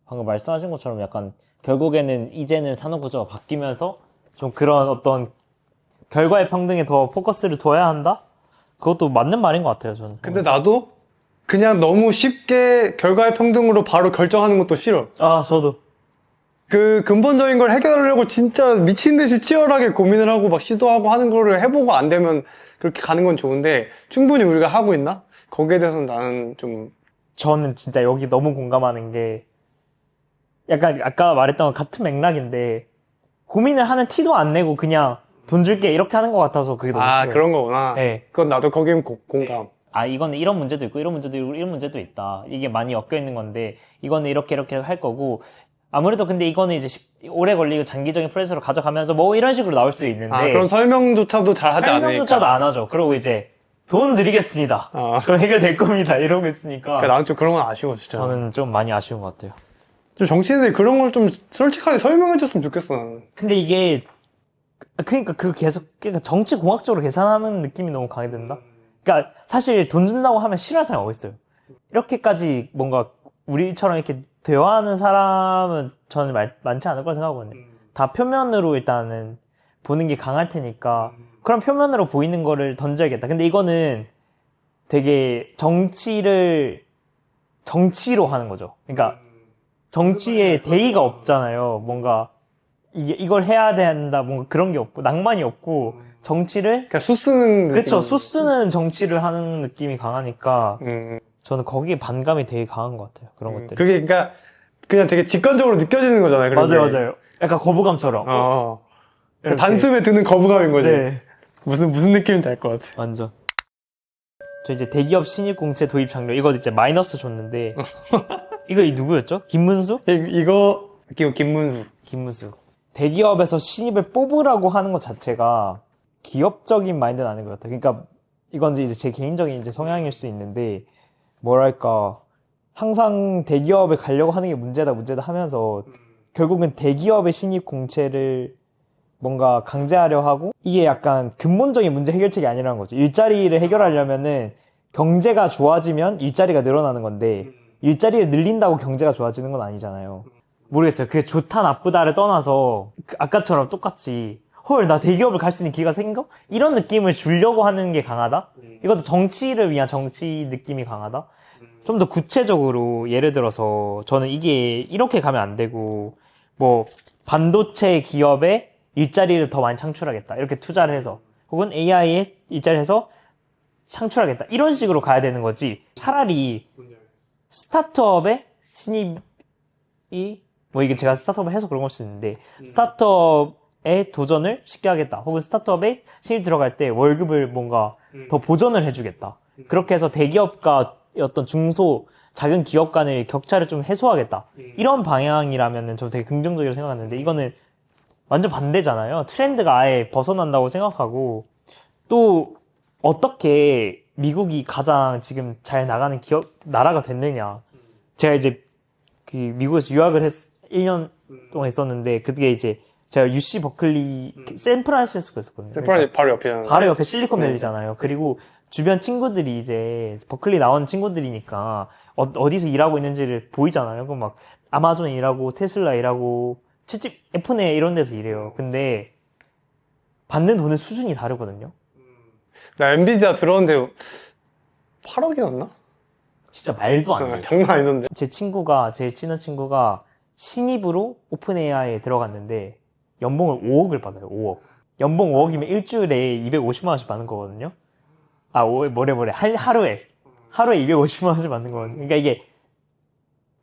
방금 말씀하신 것처럼 약간, 결국에는 이제는 산업구조가 바뀌면서 좀 그런 어떤 결과의 평등에 더 포커스를 둬야 한다? 그것도 맞는 말인 것 같아요, 저는. 근데 나도 그냥 너무 쉽게 결과의 평등으로 바로 결정하는 것도 싫어. 저도. 그 근본적인 걸 해결하려고 진짜 미친 듯이 치열하게 고민을 하고 막 시도하고 하는 거를 해보고 안 되면 그렇게 가는 건 좋은데 충분히 우리가 하고 있나? 거기에 대해서는 나는 좀. 저는 진짜 여기 너무 공감하는 게 약간 아까 말했던 건 같은 맥락인데 고민을 하는 티도 안 내고 그냥 돈 줄게 이렇게 하는 것 같아서 그게 너무 싫어요. 그런 거구나. 네. 그건 나도 거기엔 공감. 이거는 이런 문제도 있고 이런 문제도 있고 이런 문제도 있다. 이게 많이 엮여 있는 건데 이거는 이렇게 할 거고 아무래도 근데 이거는 이제 오래 걸리고 장기적인 프로세스로 가져가면서 뭐 이런 식으로 나올 수 있는데 그런 설명조차도 잘 하지 않으니까. 설명조차도 안 하죠. 그리고 이제 돈 드리겠습니다. 그럼 해결될 겁니다. 이러고 있으니까 그러니까 나는 좀 그런 건 아쉬워 진짜. 저는 좀 많이 아쉬운 것 같아요. 좀 정치인들이 그런 걸 좀 솔직하게 설명해줬으면 좋겠어 나는. 근데 이게 그러니까 정치 공학적으로 계산하는 느낌이 너무 강해진다. 그러니까 사실 돈 준다고 하면 싫어할 사람이 어딨어요. 이렇게까지 뭔가 우리처럼 이렇게 대화하는 사람은 저는 많지 않을 거라 생각하거든요. 다 표면으로 일단은 보는 게 강할 테니까 그럼 표면으로 보이는 거를 던져야겠다. 근데 이거는 되게 정치로 하는 거죠. 그러니까 정치에 대의가 없잖아요. 뭔가 이걸 해야 된다 뭔가 그런 게 없고 낭만이 없고 정치를 그냥 수 쓰는 그쵸 수 쓰는 정치를 하는 느낌이 강하니까 음. 저는 거기에 반감이 되게 강한 것 같아요. 그런 것들이. 그게 그러니까 그냥 되게 직관적으로 느껴지는 거잖아요. 그런 게. 맞아요. 약간 거부감처럼. 이렇게. 단숨에 드는 거부감인 거지. 네. 무슨 느낌인지 알 것 같아. 완전. 저 이제 대기업 신입공채 도입 장려 이거 이제 마이너스 줬는데 이거 누구였죠? 김문수? 이거 김문수. 김문수. 대기업에서 신입을 뽑으라고 하는 것 자체가 기업적인 마인드는 아닌 것 같아요. 그러니까 이건 이제 제 개인적인 이제 성향일 수 있는데 뭐랄까 항상 대기업에 가려고 하는 게 문제다 하면서 결국은 대기업의 신입 공채를 뭔가 강제하려 하고 이게 약간 근본적인 문제 해결책이 아니라는 거죠. 일자리를 해결하려면은 경제가 좋아지면 일자리가 늘어나는 건데 일자리를 늘린다고 경제가 좋아지는 건 아니잖아요. 모르겠어요. 그게 좋다 나쁘다를 떠나서 아까처럼 똑같이 헐 나 대기업을 갈 수 있는 기회가 생겨? 이런 느낌을 주려고 하는 게 강하다? 이것도 정치를 위한 정치 느낌이 강하다? 좀 더 구체적으로 예를 들어서 저는 이게 이렇게 가면 안 되고 뭐 반도체 기업에 일자리를 더 많이 창출하겠다 이렇게 투자를 해서 혹은 AI에 일자리를 해서 창출하겠다 이런 식으로 가야 되는 거지. 차라리 스타트업의 신입이 뭐 이게 제가 스타트업을 해서 그런 걸 수 있는데 스타트업의 도전을 쉽게 하겠다 혹은 스타트업에 신입 들어갈 때 월급을 뭔가 더 보전을 해주겠다 그렇게 해서 대기업과 어떤 중소 작은 기업 간의 격차를 좀 해소하겠다 이런 방향이라면 저 되게 긍정적으로 생각하는데 이거는 완전 반대잖아요. 트렌드가 아예 벗어난다고 생각하고 또 어떻게 미국이 가장 지금 잘 나가는 나라가 됐느냐. 제가 이제 그 미국에서 유학을 1년 동안 있었는데 그게 이제 제가 UC 버클리 샌프란시스코에 있었거든요. 샌프란시스코 바로 옆이잖아요. 바로 옆에 실리콘밸리잖아요. 그리고 주변 친구들이 이제 버클리 나온 친구들이니까 어디서 일하고 있는지를 보이잖아요. 그럼 막 아마존 일하고 테슬라 일하고 F&A 이런 데서 일해요. 근데 받는 돈의 수준이 다르거든요. 나 엔비디아 들어왔는데 8억이 났나? 진짜 말도 안 돼요. 장난 아니던데. 제일 친한 친구가 신입으로 오픈 AI에 들어갔는데 연봉을 5억을 받아요. 5억. 연봉 5억이면 일주일에 250만 원씩 받는 거거든요. 하루에 250만 원씩 받는 거거든요. 그러니까 이게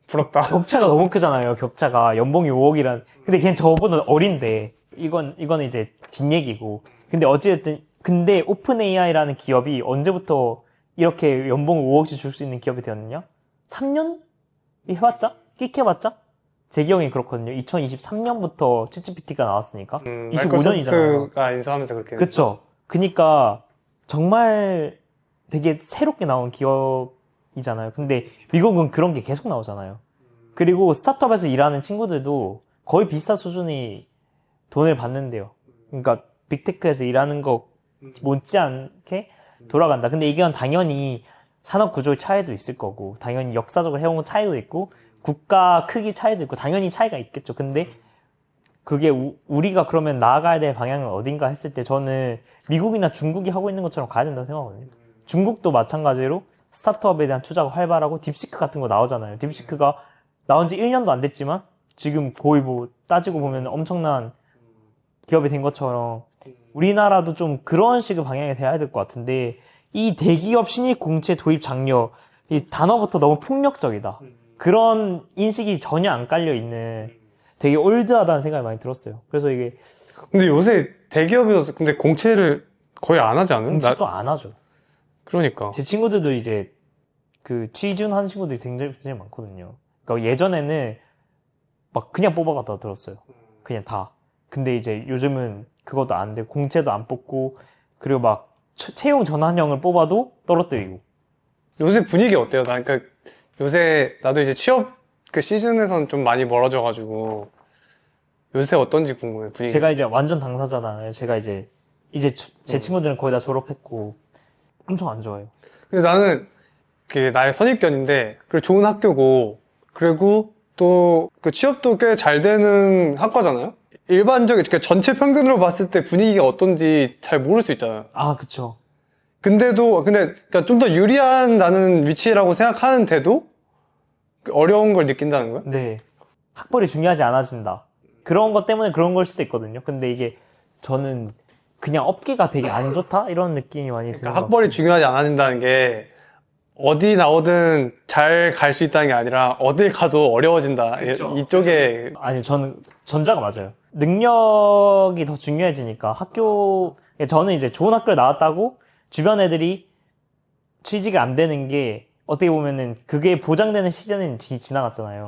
부럽다. 격차가 너무 크잖아요. 격차가 연봉이 5억이란. 근데 걔는 저보다 어린데 이건 이제 뒷얘기고. 근데 어찌됐든 근데 오픈 AI라는 기업이 언제부터 이렇게 연봉을 5억씩 줄 수 있는 기업이 되었느냐? 3년 해봤자? 끽해봤자? 제 기억엔 그렇거든요. 2023년부터 챗GPT가 나왔으니까 25년이잖아요. 마이크로소프트가 인수하면서 그렇게. 그쵸. 그니까 정말 되게 새롭게 나온 기업이잖아요. 근데 미국은 그런 게 계속 나오잖아요. 그리고 스타트업에서 일하는 친구들도 거의 비슷한 수준의 돈을 받는데요. 그러니까 빅테크에서 일하는 거 못지않게 돌아간다. 근데 이건 당연히 산업 구조의 차이도 있을 거고, 당연히 역사적으로 해온 차이도 있고, 국가 크기 차이도 있고, 당연히 차이가 있겠죠. 근데 그게 우리가 그러면 나아가야 될 방향은 어딘가 했을 때 저는 미국이나 중국이 하고 있는 것처럼 가야 된다고 생각하거든요. 중국도 마찬가지로 스타트업에 대한 투자가 활발하고 딥시크 같은 거 나오잖아요. 딥시크가 나온 지 1년도 안 됐지만 지금 거의 뭐 따지고 보면 엄청난 기업이 된 것처럼 우리나라도 좀 그런 식의 방향이 돼야 될 것 같은데 이 대기업 신입 공채 도입 장려 이 단어부터 너무 폭력적이다. 그런 인식이 전혀 안 깔려 있는 되게 올드하다는 생각이 많이 들었어요. 그래서 이게 근데 요새 대기업에서 근데 공채를 거의 안 하지 않은? 공채도 안 하죠. 그러니까. 제 친구들도 이제 그 취준하는 친구들이 굉장히 많거든요. 그러니까 예전에는 막 그냥 뽑아갔다 들었어요. 그냥 다. 근데 이제 요즘은 그것도 안 되고 공채도 안 뽑고 그리고 막 채용 전환형을 뽑아도 떨어뜨리고. 요새 분위기 어때요? 그러니까 요새 나도 이제 취업 그 시즌에선 좀 많이 멀어져가지고 요새 어떤지 궁금해요. 분위기. 제가 이제 완전 당사자잖아요. 제가 이제 제 친구들은 거의 다 졸업했고 엄청 안 좋아요. 근데 나는 그게 나의 선입견인데 그리고 좋은 학교고 그리고 또 그 취업도 꽤 잘 되는 학과잖아요. 일반적인 그러니까 전체 평균으로 봤을 때 분위기가 어떤지 잘 모를 수 있잖아요. 아, 그쵸. 근데 그러니까 좀 더 유리한 나는 위치라고 생각하는데도 어려운 걸 느낀다는 거야? 네. 학벌이 중요하지 않아진다. 그런 것 때문에 그런 걸 수도 있거든요. 근데 이게 저는 그냥 업계가 되게 안 좋다? 이런 느낌이 많이 드는 그러니까 것 학벌이 같아요. 중요하지 않아진다는 게 어디 나오든 잘 갈 수 있다는 게 아니라 어딜 가도 어려워진다. 그쵸. 이쪽에 아니, 저는 전자가 맞아요. 능력이 더 중요해지니까 저는 이제 좋은 학교를 나왔다고 주변 애들이 취직이 안 되는 게 어떻게 보면은 그게 보장되는 시즌은 지나갔잖아요.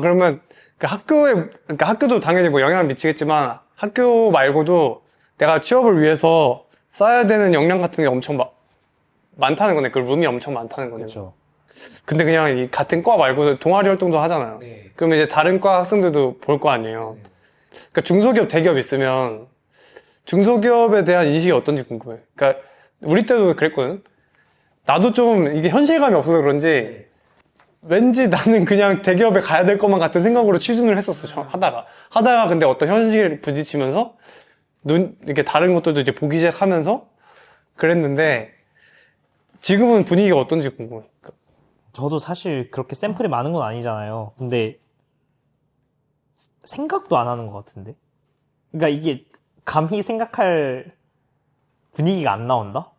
그러면 그 그러니까 학교도 당연히 뭐 영향을 미치겠지만 학교 말고도 내가 취업을 위해서 써야 되는 역량 같은 게 엄청 많다는 거네. 그 룸이 엄청 많다는 거네. 그렇죠. 근데 그냥 이 같은 과 말고도 동아리 활동도 하잖아요. 네. 그러면 이제 다른 과 학생들도 볼 거 아니에요. 그러니까 중소기업, 대기업 있으면 중소기업에 대한 인식이 어떤지 궁금해. 그러니까 우리 때도 그랬거든. 나도 좀 이게 현실감이 없어서 그런지 왠지 나는 그냥 대기업에 가야 될 것만 같은 생각으로 취준을 했었어. 하다가 근데 어떤 현실에 부딪히면서 이렇게 다른 것들도 이제 보기 시작하면서 그랬는데 지금은 분위기가 어떤지 궁금해. 저도 사실 그렇게 샘플이 많은 건 아니잖아요. 근데 생각도 안 하는 것 같은데. 그러니까 이게 감히 생각할 분위기가 안 나온다?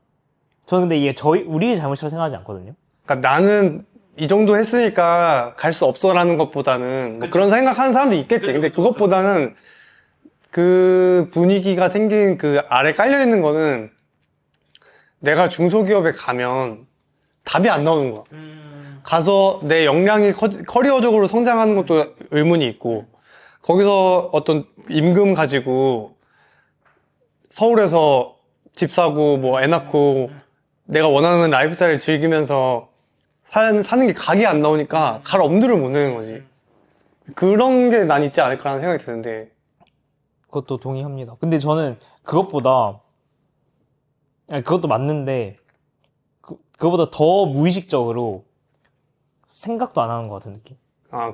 저는 근데 이게 우리의 잘못이라고 생각하지 않거든요. 그러니까 나는 이 정도 했으니까 갈 수 없어라는 것보다는 뭐 그런 생각하는 사람도 있겠지. 근데 그것보다는 그 분위기가 생긴 그 아래 깔려있는 거는 내가 중소기업에 가면 답이 안 나오는 거야. 가서 내 역량이 커리어적으로 성장하는 것도 의문이 있고 거기서 어떤 임금 가지고 서울에서 집 사고 뭐 애 낳고 내가 원하는 라이프 스타일을 즐기면서 사는 게 각이 안 나오니까 갈 엄두를 못 내는 거지. 그런 게 난 있지 않을까라는 생각이 드는데. 그것도 동의합니다. 근데 저는 그것보다 아니 그것도 맞는데 그거보다 더 무의식적으로 생각도 안 하는 것 같은 느낌.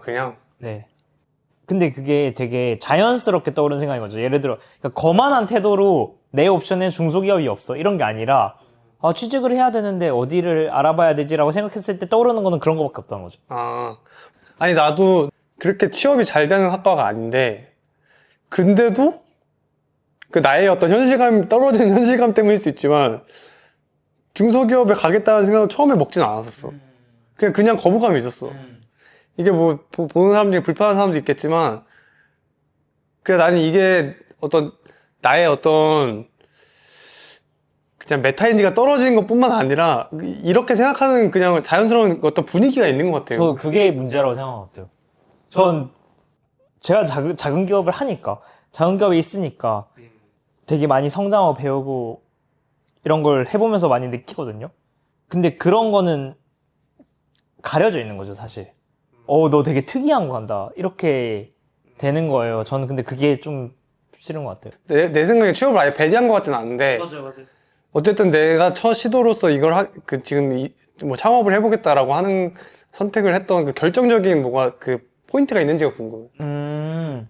그냥? 네. 근데 그게 되게 자연스럽게 떠오르는 생각인 거죠. 예를 들어 그러니까 거만한 태도로 내 옵션에 중소기업이 없어 이런 게 아니라 취직을 해야 되는데 어디를 알아봐야 되지라고 생각했을 때 떠오르는 거는 그런 거밖에 없다는 거죠. 아니 나도 그렇게 취업이 잘 되는 학과가 아닌데 근데도 그 나의 어떤 떨어진 현실감 때문일 수 있지만 중소기업에 가겠다는 생각은 처음에 먹진 않았었어. 그냥 거부감이 있었어. 이게 뭐 보는 사람 중에 불편한 사람도 있겠지만 그냥 나는 이게 나의 어떤 그냥 메타인지가 떨어지는 것뿐만 아니라 이렇게 생각하는 그냥 자연스러운 어떤 분위기가 있는 것 같아요. 저 그게 문제라고 생각하는 것 같아요. 전 제가 작은 기업을 하니까 작은 기업에 있으니까 되게 많이 성장하고 배우고 이런 걸 해보면서 많이 느끼거든요. 근데 그런 거는 가려져 있는 거죠, 사실. 너 되게 특이한 거 한다. 이렇게 되는 거예요. 저는 근데 그게 좀 싫은 것 같아요. 내 생각에 취업을 아예 배제한 것 같진 않은데 맞아요. 어쨌든 내가 첫 시도로서 이걸 지금 뭐 창업을 해보겠다라고 하는 선택을 했던 그 결정적인 뭐가 그 포인트가 있는지가 궁금해.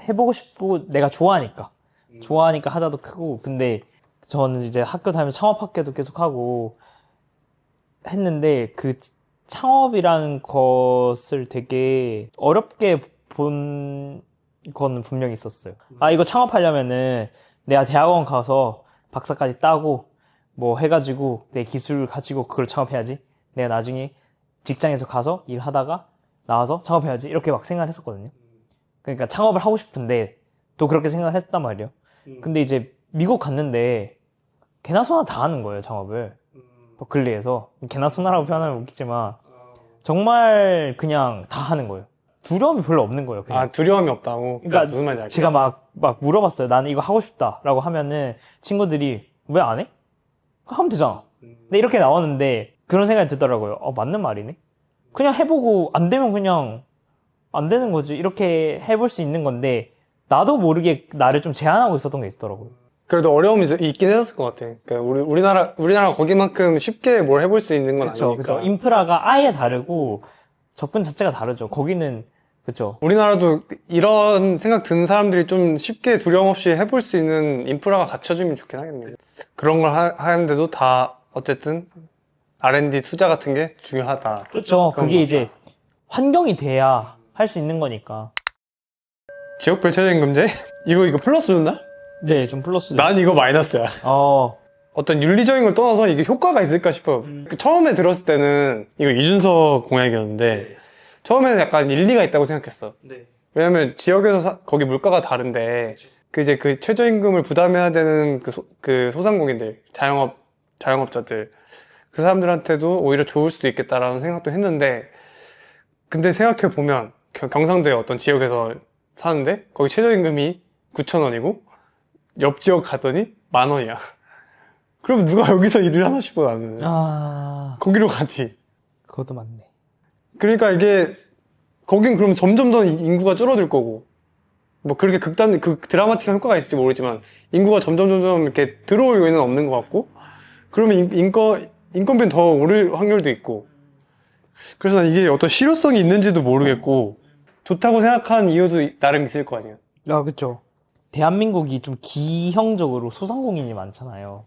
해보고 싶고 내가 좋아하니까 하자도 크고 근데 저는 이제 학교 다니면서 창업학교도 계속 하고 했는데 그 창업이라는 것을 되게 어렵게 본 건 분명히 있었어요. 이거 창업하려면은 내가 대학원 가서 박사까지 따고 뭐 해가지고 내 기술을 가지고 그걸 창업해야지. 내가 나중에 직장에서 가서 일하다가 나와서 창업해야지. 이렇게 막 생각을 했었거든요. 그러니까 창업을 하고 싶은데 또 그렇게 생각을 했단 말이에요. 근데 이제 미국 갔는데 개나 소나 다 하는 거예요, 창업을. 버클리에서. 개나 소나라고 표현하면 웃기지만 정말 그냥 다 하는 거예요. 두려움이 별로 없는 거예요. 그냥. 두려움이 없다고? 그러니까 무슨 말인지 알겠다. 제가 막 물어봤어요. 나는 이거 하고 싶다라고 하면은 친구들이 왜 안 해? 하면 되잖아. 근데 이렇게 나오는데 그런 생각이 들더라고요. 맞는 말이네. 그냥 해보고 안 되면 그냥 안 되는 거지. 이렇게 해볼 수 있는 건데 나도 모르게 나를 좀 제한하고 있었던 게 있더라고요. 그래도 어려움이 있긴 했을 것 같아. 그러니까 우리나라 거기만큼 쉽게 뭘 해볼 수 있는 건 아니니까. 그쵸. 인프라가 아예 다르고 접근 자체가 다르죠. 거기는 그쵸. 우리나라도 이런 생각 드는 사람들이 좀 쉽게 두려움 없이 해볼 수 있는 인프라가 갖춰지면 좋긴 하겠네요. 그런 걸 하는데도 다 어쨌든 R&D 투자 같은 게 중요하다. 그렇죠. 그게 이제 환경이 돼야 할 수 있는 거니까. 지역별 최저임금제? 이거 플러스 줬나? 네, 좀 플러스. 난 이거 마이너스야. 어떤 윤리적인 걸 떠나서 이게 효과가 있을까 싶어. 처음에 들었을 때는 이거 이준석 공약이었는데 처음에는 약간 일리가 있다고 생각했어. 왜냐면 지역에서 거기 물가가 다른데 이제 그 최저임금을 부담해야 되는 그 소상공인들, 자영업자들 그 사람들한테도 오히려 좋을 수도 있겠다라는 생각도 했는데, 근데 생각해보면 경상도의 어떤 지역에서 사는데 거기 최저임금이 9,000원이고 옆 지역 갔더니 10,000원이야. 그럼 누가 여기서 일을 하나 싶어 나는. 아, 거기로 가지. 그것도 맞네. 그러니까 이게 거긴 그럼 점점 더 인구가 줄어들 거고, 뭐 그렇게 드라마틱한 효과가 있을지 모르지만 인구가 점점 이렇게 들어올 요인은 없는 것 같고, 그러면 인건비는 더 오를 확률도 있고. 그래서 난 이게 어떤 실효성이 있는지도 모르겠고, 좋다고 생각한 이유도 나름 있을 거 아니에요. 아, 그쵸. 대한민국이 좀 기형적으로 소상공인이 많잖아요.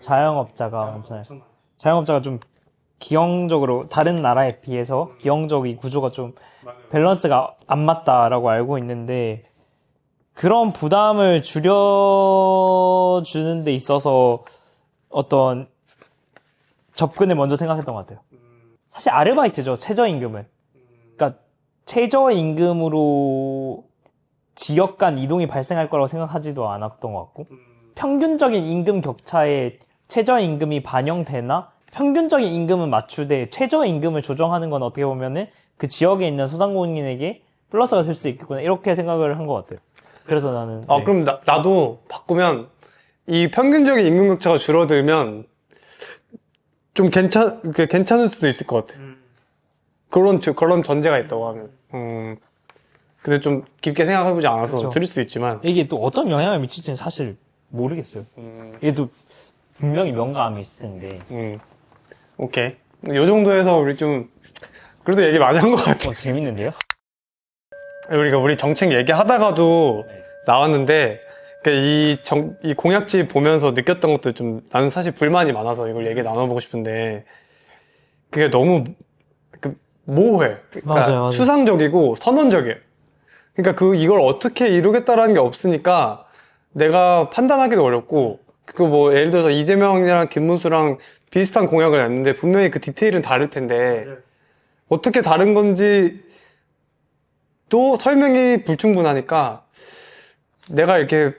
자영업자가 많잖아요. 자영업자가 좀 기형적으로 다른 나라에 비해서 기형적인 구조가 좀 밸런스가 안 맞다라고 알고 있는데, 그런 부담을 줄여주는 데 있어서 어떤 접근을 먼저 생각했던 것 같아요. 사실 아르바이트죠, 최저임금은. 그러니까 최저임금으로 지역 간 이동이 발생할 거라고 생각하지도 않았던 것 같고, 평균적인 임금 격차에 최저임금이 반영되나? 평균적인 임금은 맞추되 최저임금을 조정하는 건 어떻게 보면은 그 지역에 있는 소상공인에게 플러스가 될 수 있겠구나, 이렇게 생각을 한 것 같아요. 그래서 나는 네. 그럼 나도 바꾸면, 이 평균적인 임금 격차가 줄어들면 좀 괜찮을 수도 있을 것 같아. 그런 전제가 있다고 하면. 근데 좀 깊게 생각해보지 않아서 그쵸. 들을 수 있지만. 이게 또 어떤 영향을 미칠지는 사실 모르겠어요. 이게 또 분명히 명감이 있을 텐데. 오케이. 요 정도에서 우리 좀, 그래도 얘기 많이 한 것 같아. 재밌는데요? 우리 정책 얘기하다가도 나왔는데, 이 공약집 보면서 느꼈던 것들 좀, 나는 사실 불만이 많아서 이걸 얘기 나눠보고 싶은데, 그게 너무 모호해. 그러니까 맞아요. 추상적이고 선언적이에요. 그러니까 이걸 어떻게 이루겠다라는 게 없으니까 내가 판단하기도 어렵고, 뭐 예를 들어서 이재명이랑 김문수랑 비슷한 공약을 냈는데 분명히 그 디테일은 다를 텐데 어떻게 다른 건지 또 설명이 불충분하니까 내가 이렇게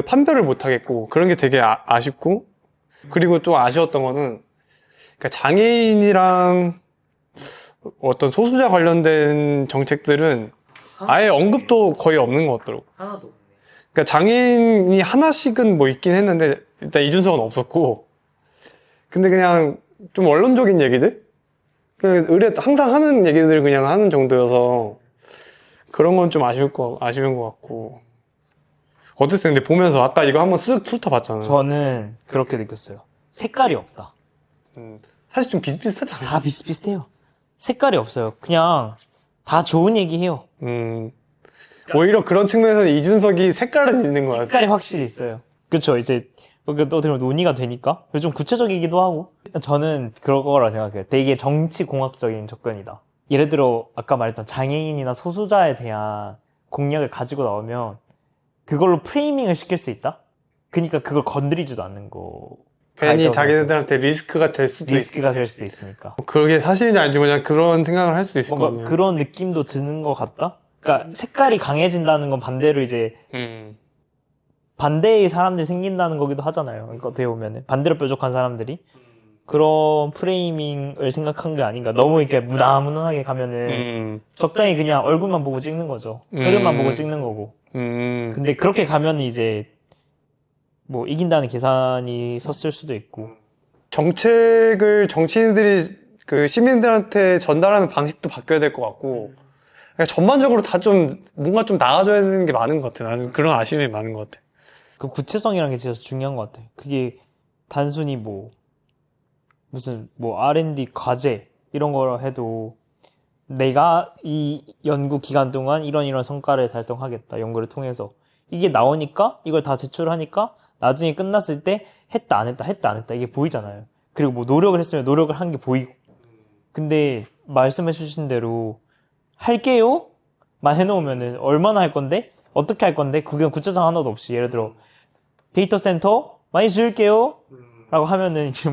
판별을 못 하겠고, 그런 게 되게 아쉽고, 그리고 좀 아쉬웠던 거는, 그러니까 장애인이랑 어떤 소수자 관련된 정책들은 아예 언급도 거의 없는 것 같더라고. 하나도 없네. 그러니까 장애인이 하나씩은 뭐 있긴 했는데, 일단 이준석은 없었고, 근데 그냥 좀 원론적인 얘기들? 항상 하는 얘기들 그냥 하는 정도여서, 그런 건 좀 아쉬운 것 같고. 어땠어요? 근데 보면서 아까 이거 한번 쓱 훑어봤잖아요. 저는 그렇게 느꼈어요. 색깔이 없다. 사실 좀 비슷비슷하잖아요. 다 비슷비슷해요. 색깔이 없어요. 그냥 다 좋은 얘기해요. 오히려 그런 측면에서는 이준석이 색깔은 있는 것 같아요. 색깔이 확실히 있어요. 그쵸. 이제 또 들으면 논의가 되니까 좀 구체적이기도 하고. 저는 그런 거라 생각해요. 되게 정치공학적인 접근이다. 예를 들어 아까 말했던 장애인이나 소수자에 대한 공약을 가지고 나오면 그걸로 프레이밍을 시킬 수 있다? 그러니까 그걸 건드리지도 않는 거. 괜히 자기들한테 리스크가 될 수도 리스크가 될 수도 있으니까. 그게 사실인지 아닌지 그냥 그런 생각을 할 수도 있을 것 뭔가 같네요. 그런 느낌도 드는 것 같다? 그러니까 색깔이 강해진다는 건 반대로 이제 반대의 사람들이 생긴다는 거기도 하잖아요. 그러니까 어떻게 보면은 반대로 뾰족한 사람들이 그런 프레이밍을 생각한 게 아닌가. 너무 이렇게 무난무난하게 가면은 적당히 그냥 얼굴만 보고 찍는 거죠. 얼굴만 보고 찍는 거고. 근데 그렇게 가면 이제 뭐 이긴다는 계산이 섰을 수도 있고. 정책을 정치인들이 시민들한테 전달하는 방식도 바뀌어야 될 것 같고, 그러니까 전반적으로 다 뭔가 좀 나아져야 되는 게 많은 것 같아. 나는 그런 아쉬움이 많은 것 같아. 그 구체성이라는 게 진짜 중요한 것 같아. 그게 단순히 무슨 R&D 과제 이런 거라 해도 내가 이 연구 기간 동안 이런 성과를 달성하겠다. 연구를 통해서. 이게 나오니까 이걸 다 제출하니까 나중에 끝났을 때 했다 안 했다 이게 보이잖아요. 그리고 노력을 했으면 노력을 한 게 보이고. 근데 말씀해 주신 대로 할게요? 만 해놓으면은 얼마나 할 건데? 어떻게 할 건데? 그게 구체성 하나도 없이 예를 들어 데이터 센터 많이 지을게요? 라고 하면은 이제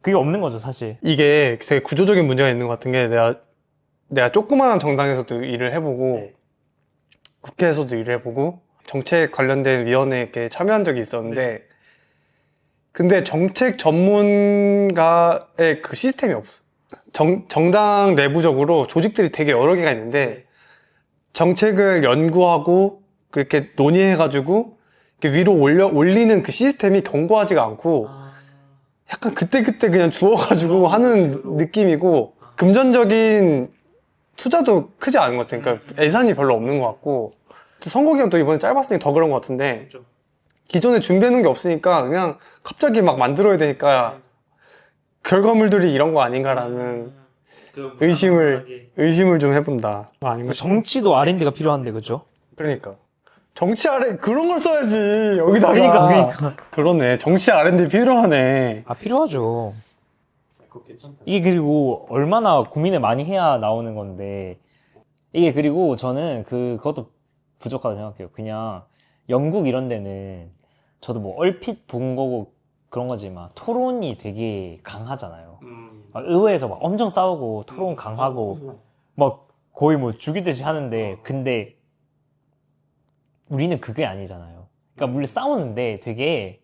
그게 없는 거죠, 사실. 이게 되게 구조적인 문제가 있는 것 같은 게, 내가 조그마한 정당에서도 일을 해보고, 국회에서도 일을 해보고, 정책 관련된 위원회에 참여한 적이 있었는데, 근데 정책 전문가의 그 시스템이 없어. 정당 내부적으로 조직들이 되게 여러 개가 있는데 정책을 연구하고 그렇게 논의해가지고 이렇게 위로 올리는 그 시스템이 견고하지가 않고 약간 그때그때 그냥 주워가지고 하는 느낌이고 금전적인 투자도 크지 않은 것 같아요. 그러니까 예산이 별로 없는 것 같고 또 선거 기간 또 이번에 짧았으니 더 그런 것 같은데 기존에 준비해놓은 게 없으니까 그냥 갑자기 막 만들어야 되니까 결과물들이 이런 거 아닌가라는 의심을 좀 해본다. 아니면 정치도 R&D가 필요한데, 그죠? 그러니까 정치 R 그런 걸 써야지 여기다가. 그러니까. 그러네. 정치 R&D 필요하네. 아, 필요하죠. 이게 그리고 얼마나 고민을 많이 해야 나오는 건데, 이게 그리고 저는 그것도 부족하다고 생각해요. 그냥 영국 이런 데는 저도 뭐 얼핏 본 거고 그런 거지만 토론이 되게 강하잖아요. 막 의회에서 막 엄청 싸우고 토론 강하고 막 거의 뭐 죽이듯이 하는데, 근데 우리는 그게 아니잖아요. 그러니까 물론 싸우는데 되게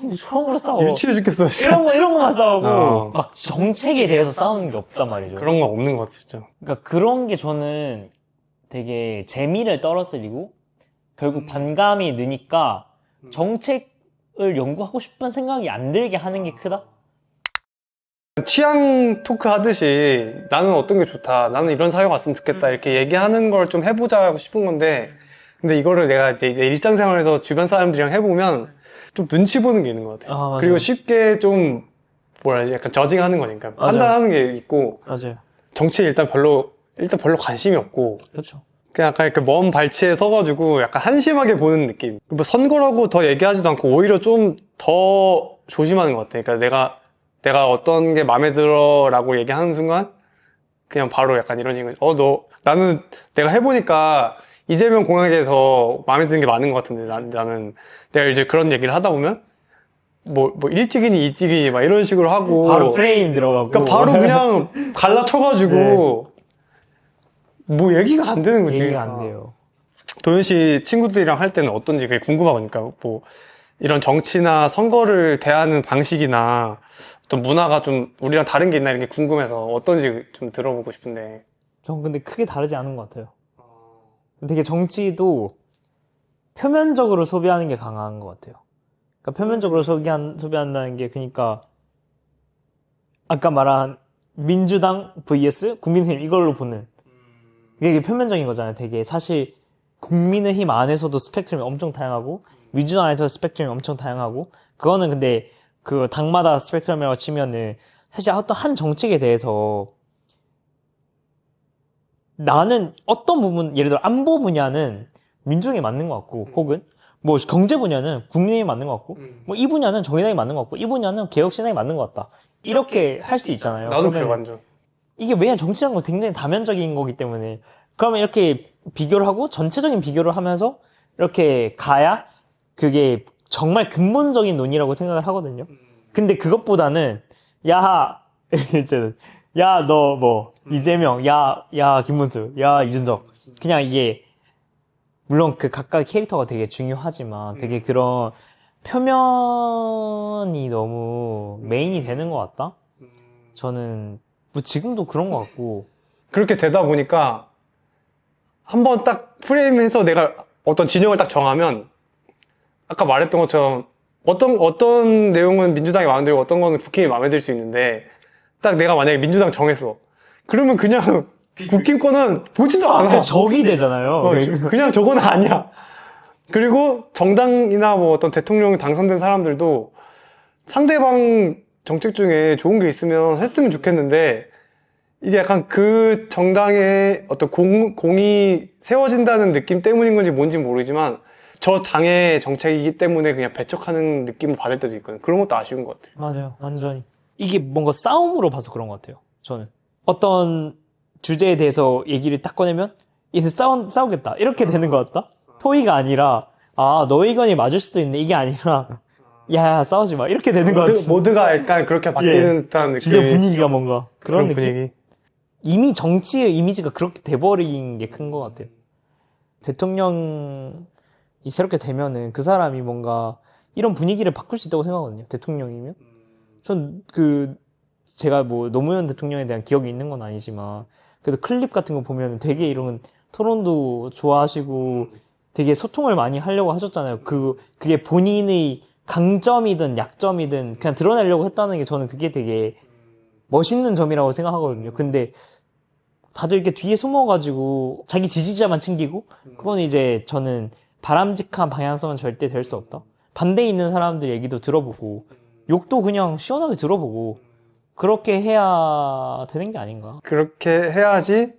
뭐 저런 걸로 싸워. 유치해 죽겠어 진짜. 이런 거만 싸우고 어. 막 정책에 대해서 싸우는 게 없단 말이죠. 그런 거 없는 것 같아 진짜. 그러니까 그런 게 저는 되게 재미를 떨어뜨리고 결국 반감이 느니까 정책을 연구하고 싶은 생각이 안 들게 하는 게 크다? 취향 토크 하듯이 나는 어떤 게 좋다, 나는 이런 사회가 왔으면 좋겠다 이렇게 얘기하는 걸 좀 해보자 싶은 건데, 근데 이거를 내가 이제 내 일상생활에서 주변 사람들이랑 해보면 좀 눈치 보는 게 있는 것 같아요. 맞아요. 그리고 쉽게 좀 뭐라 해야지, 약간 저징하는 거니까 맞아요. 판단하는 게 있고, 맞아요. 정치에 일단 별로 관심이 없고 그렇죠. 그냥 약간 이렇게 먼 발치에 서가지고 약간 한심하게 보는 느낌. 뭐 선거라고 더 얘기하지도 않고 오히려 좀 더 조심하는 것 같아. 그러니까 내가 어떤 게 마음에 들어라고 얘기하는 순간 그냥 바로 약간 이런 식으로 나는 내가 해보니까 이재명 공약에서 마음에 드는 게 많은 것 같은데 나는 내가 이제 그런 얘기를 하다 보면 뭐 일찍이니 이찍이니 막 이런 식으로 하고 바로 프레임 들어가고. 그러니까 바로 그냥 갈라쳐가지고 뭐 얘기가 안 되는 거지. 얘기가 안 돼요. 도현 씨 친구들이랑 할 때는 어떤지 그게 궁금하니까 뭐 이런 정치나 선거를 대하는 방식이나 어떤 문화가 좀 우리랑 다른 게 있나 이런 게 궁금해서 어떤지 좀 들어보고 싶은데. 전 근데 크게 다르지 않은 것 같아요. 되게 정치도 표면적으로 소비하는 게 강한 것 같아요. 그러니까 표면적으로 소비한다는 게 그러니까 아까 말한 민주당 vs 국민의힘 이걸로 보는 이게 표면적인 거잖아요. 되게 사실 국민의힘 안에서도 스펙트럼이 엄청 다양하고 민주당 안에서 스펙트럼이 엄청 다양하고 그거는 근데 그 당마다 스펙트럼이라고 치면은 사실 어떤 한 정책에 대해서 나는 어떤 부분 예를 들어 안보 분야는 민중이 맞는 것 같고 혹은 뭐 경제 분야는 국민의힘이 맞는 것 같고 뭐 이 분야는 정의당이 맞는 것 같고 이 분야는 개혁신당이 맞는 것 같다 이렇게 할 수 있잖아요. 나도 그래 그러면 완전. 이게 왜냐면 정치라는 건 굉장히 다면적인 거기 때문에 그러면 이렇게 비교를 하고 전체적인 비교를 하면서 이렇게 가야 그게 정말 근본적인 논의라고 생각을 하거든요. 근데 그것보다는 야 너 뭐 이재명 야 김문수 야 이준석 그냥 이게 물론 그 각각 캐릭터가 되게 중요하지만 되게 그런 표면이 너무 메인이 되는 것 같다? 저는 뭐 지금도 그런 것 같고 그렇게 되다 보니까 한번 딱 프레임해서 내가 어떤 진영을 딱 정하면 아까 말했던 것처럼 어떤 내용은 민주당이 마음에 들고 어떤 거는 국힘이 마음에 들 수 있는데 딱 내가 만약에 민주당 정했어. 그러면 그냥 국힘 거는 보지도 않아. 적이 되잖아요. 그냥 저거는 아니야. 그리고 정당이나 뭐 어떤 대통령 당선된 사람들도 상대방 정책 중에 좋은 게 있으면 했으면 좋겠는데 이게 약간 그 정당의 어떤 공이 세워진다는 느낌 때문인 건지 뭔지 모르지만 저 당의 정책이기 때문에 그냥 배척하는 느낌을 받을 때도 있거든요. 그런 것도 아쉬운 것 같아요. 맞아요. 완전히. 이게 뭔가 싸움으로 봐서 그런 것 같아요. 저는. 어떤 주제에 대해서 얘기를 딱 꺼내면 얘는 싸우겠다. 이렇게 되는 것 같다? 토의가 아니라 너 의견이 맞을 수도 있네. 이게 아니라 야 싸우지 마. 이렇게 되는 것 같아. 모두가 약간 그렇게 바뀌는 듯한 느낌. 주변 분위기가 뭔가 그런 느낌? 분위기. 이미 정치의 이미지가 그렇게 돼버린 게 큰 것 같아요. 대통령이 새롭게 되면은 그 사람이 뭔가 이런 분위기를 바꿀 수 있다고 생각하거든요. 대통령이면. 전 제가 뭐 노무현 대통령에 대한 기억이 있는 건 아니지만 그래도 클립 같은 거 보면 되게 이런 토론도 좋아하시고 되게 소통을 많이 하려고 하셨잖아요. 그게 본인의 강점이든 약점이든 그냥 드러내려고 했다는 게 저는 그게 되게 멋있는 점이라고 생각하거든요. 근데 다들 이렇게 뒤에 숨어가지고 자기 지지자만 챙기고 그건 이제 저는 바람직한 방향성은 절대 될 수 없다. 반대에 있는 사람들 얘기도 들어보고 욕도 그냥 시원하게 들어보고 그렇게 해야 되는 게 아닌가. 그렇게 해야지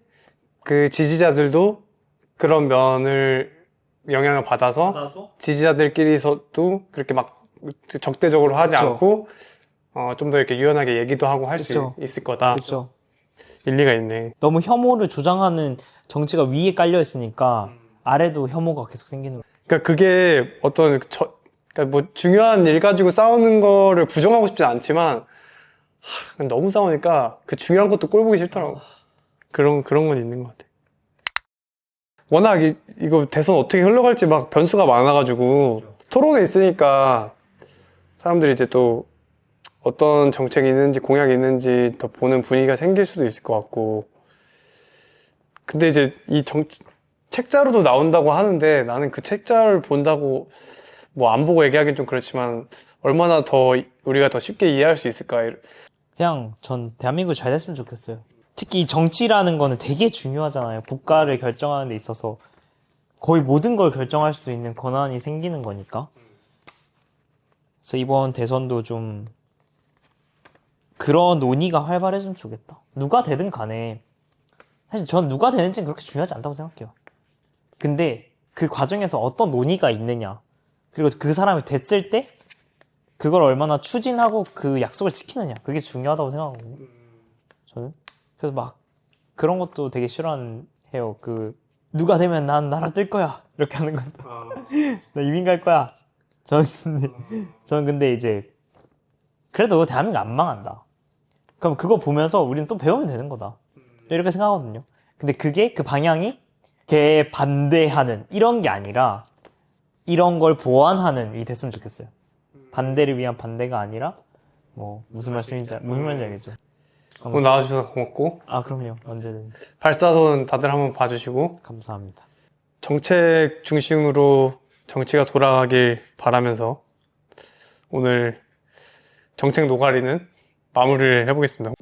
그 지지자들도 그런 면을 영향을 받아서 지지자들끼리서도 그렇게 막 적대적으로 하지 그쵸. 않고 좀 더 이렇게 유연하게 얘기도 하고 할 수 그쵸. 있을 거다. 그렇죠. 일리가 있네. 너무 혐오를 조장하는 정치가 위에 깔려 있으니까 아래도 혐오가 계속 생기는 거예요. 그러니까 그게 어떤 그러니까 뭐 중요한 일 가지고 싸우는 거를 부정하고 싶진 않지만 너무 싸우니까 그 중요한 것도 꼴 보기 싫더라고. 그런 건 있는 것 같아. 워낙 이거 대선 어떻게 흘러갈지 막 변수가 많아가지고 토론에 있으니까 사람들이 이제 또 어떤 정책이 있는지 공약이 있는지 더 보는 분위기가 생길 수도 있을 것 같고. 근데 이제 책자로도 나온다고 하는데 나는 그 책자를 본다고 뭐 안 보고 얘기하기는 좀 그렇지만 얼마나 더 우리가 더 쉽게 이해할 수 있을까. 그냥 전 대한민국이 잘 됐으면 좋겠어요. 특히 정치라는 거는 되게 중요하잖아요. 국가를 결정하는 데 있어서 거의 모든 걸 결정할 수 있는 권한이 생기는 거니까. 그래서 이번 대선도 좀 그런 논의가 활발해지면 좋겠다. 누가 되든 간에 사실 전 누가 되는지는 그렇게 중요하지 않다고 생각해요. 근데 그 과정에서 어떤 논의가 있느냐 그리고 그 사람이 됐을 때 그걸 얼마나 추진하고 그 약속을 지키느냐 그게 중요하다고 생각하거든요. 저는 그래서 막 그런 것도 되게 싫어해요. 누가 되면 난 나라 뜰 거야 이렇게 하는 것도 나 이민 갈 거야. 저는 근데 이제 그래도 대한민국 안 망한다. 그럼 그거 보면서 우리는 또 배우면 되는 거다. 이렇게 생각하거든요. 근데 그 방향이 걔 반대하는 이런 게 아니라 이런 걸 보완하는 이 됐으면 좋겠어요. 반대를 위한 반대가 아니라 뭐 무슨 말씀인지 알겠죠. 오늘 나와주셔서 고맙고 아 그럼요. 언제든지. 발사선 다들 한번 봐주시고 감사합니다. 정책 중심으로 정치가 돌아가길 바라면서 오늘 정책 노가리는 마무리를 해보겠습니다.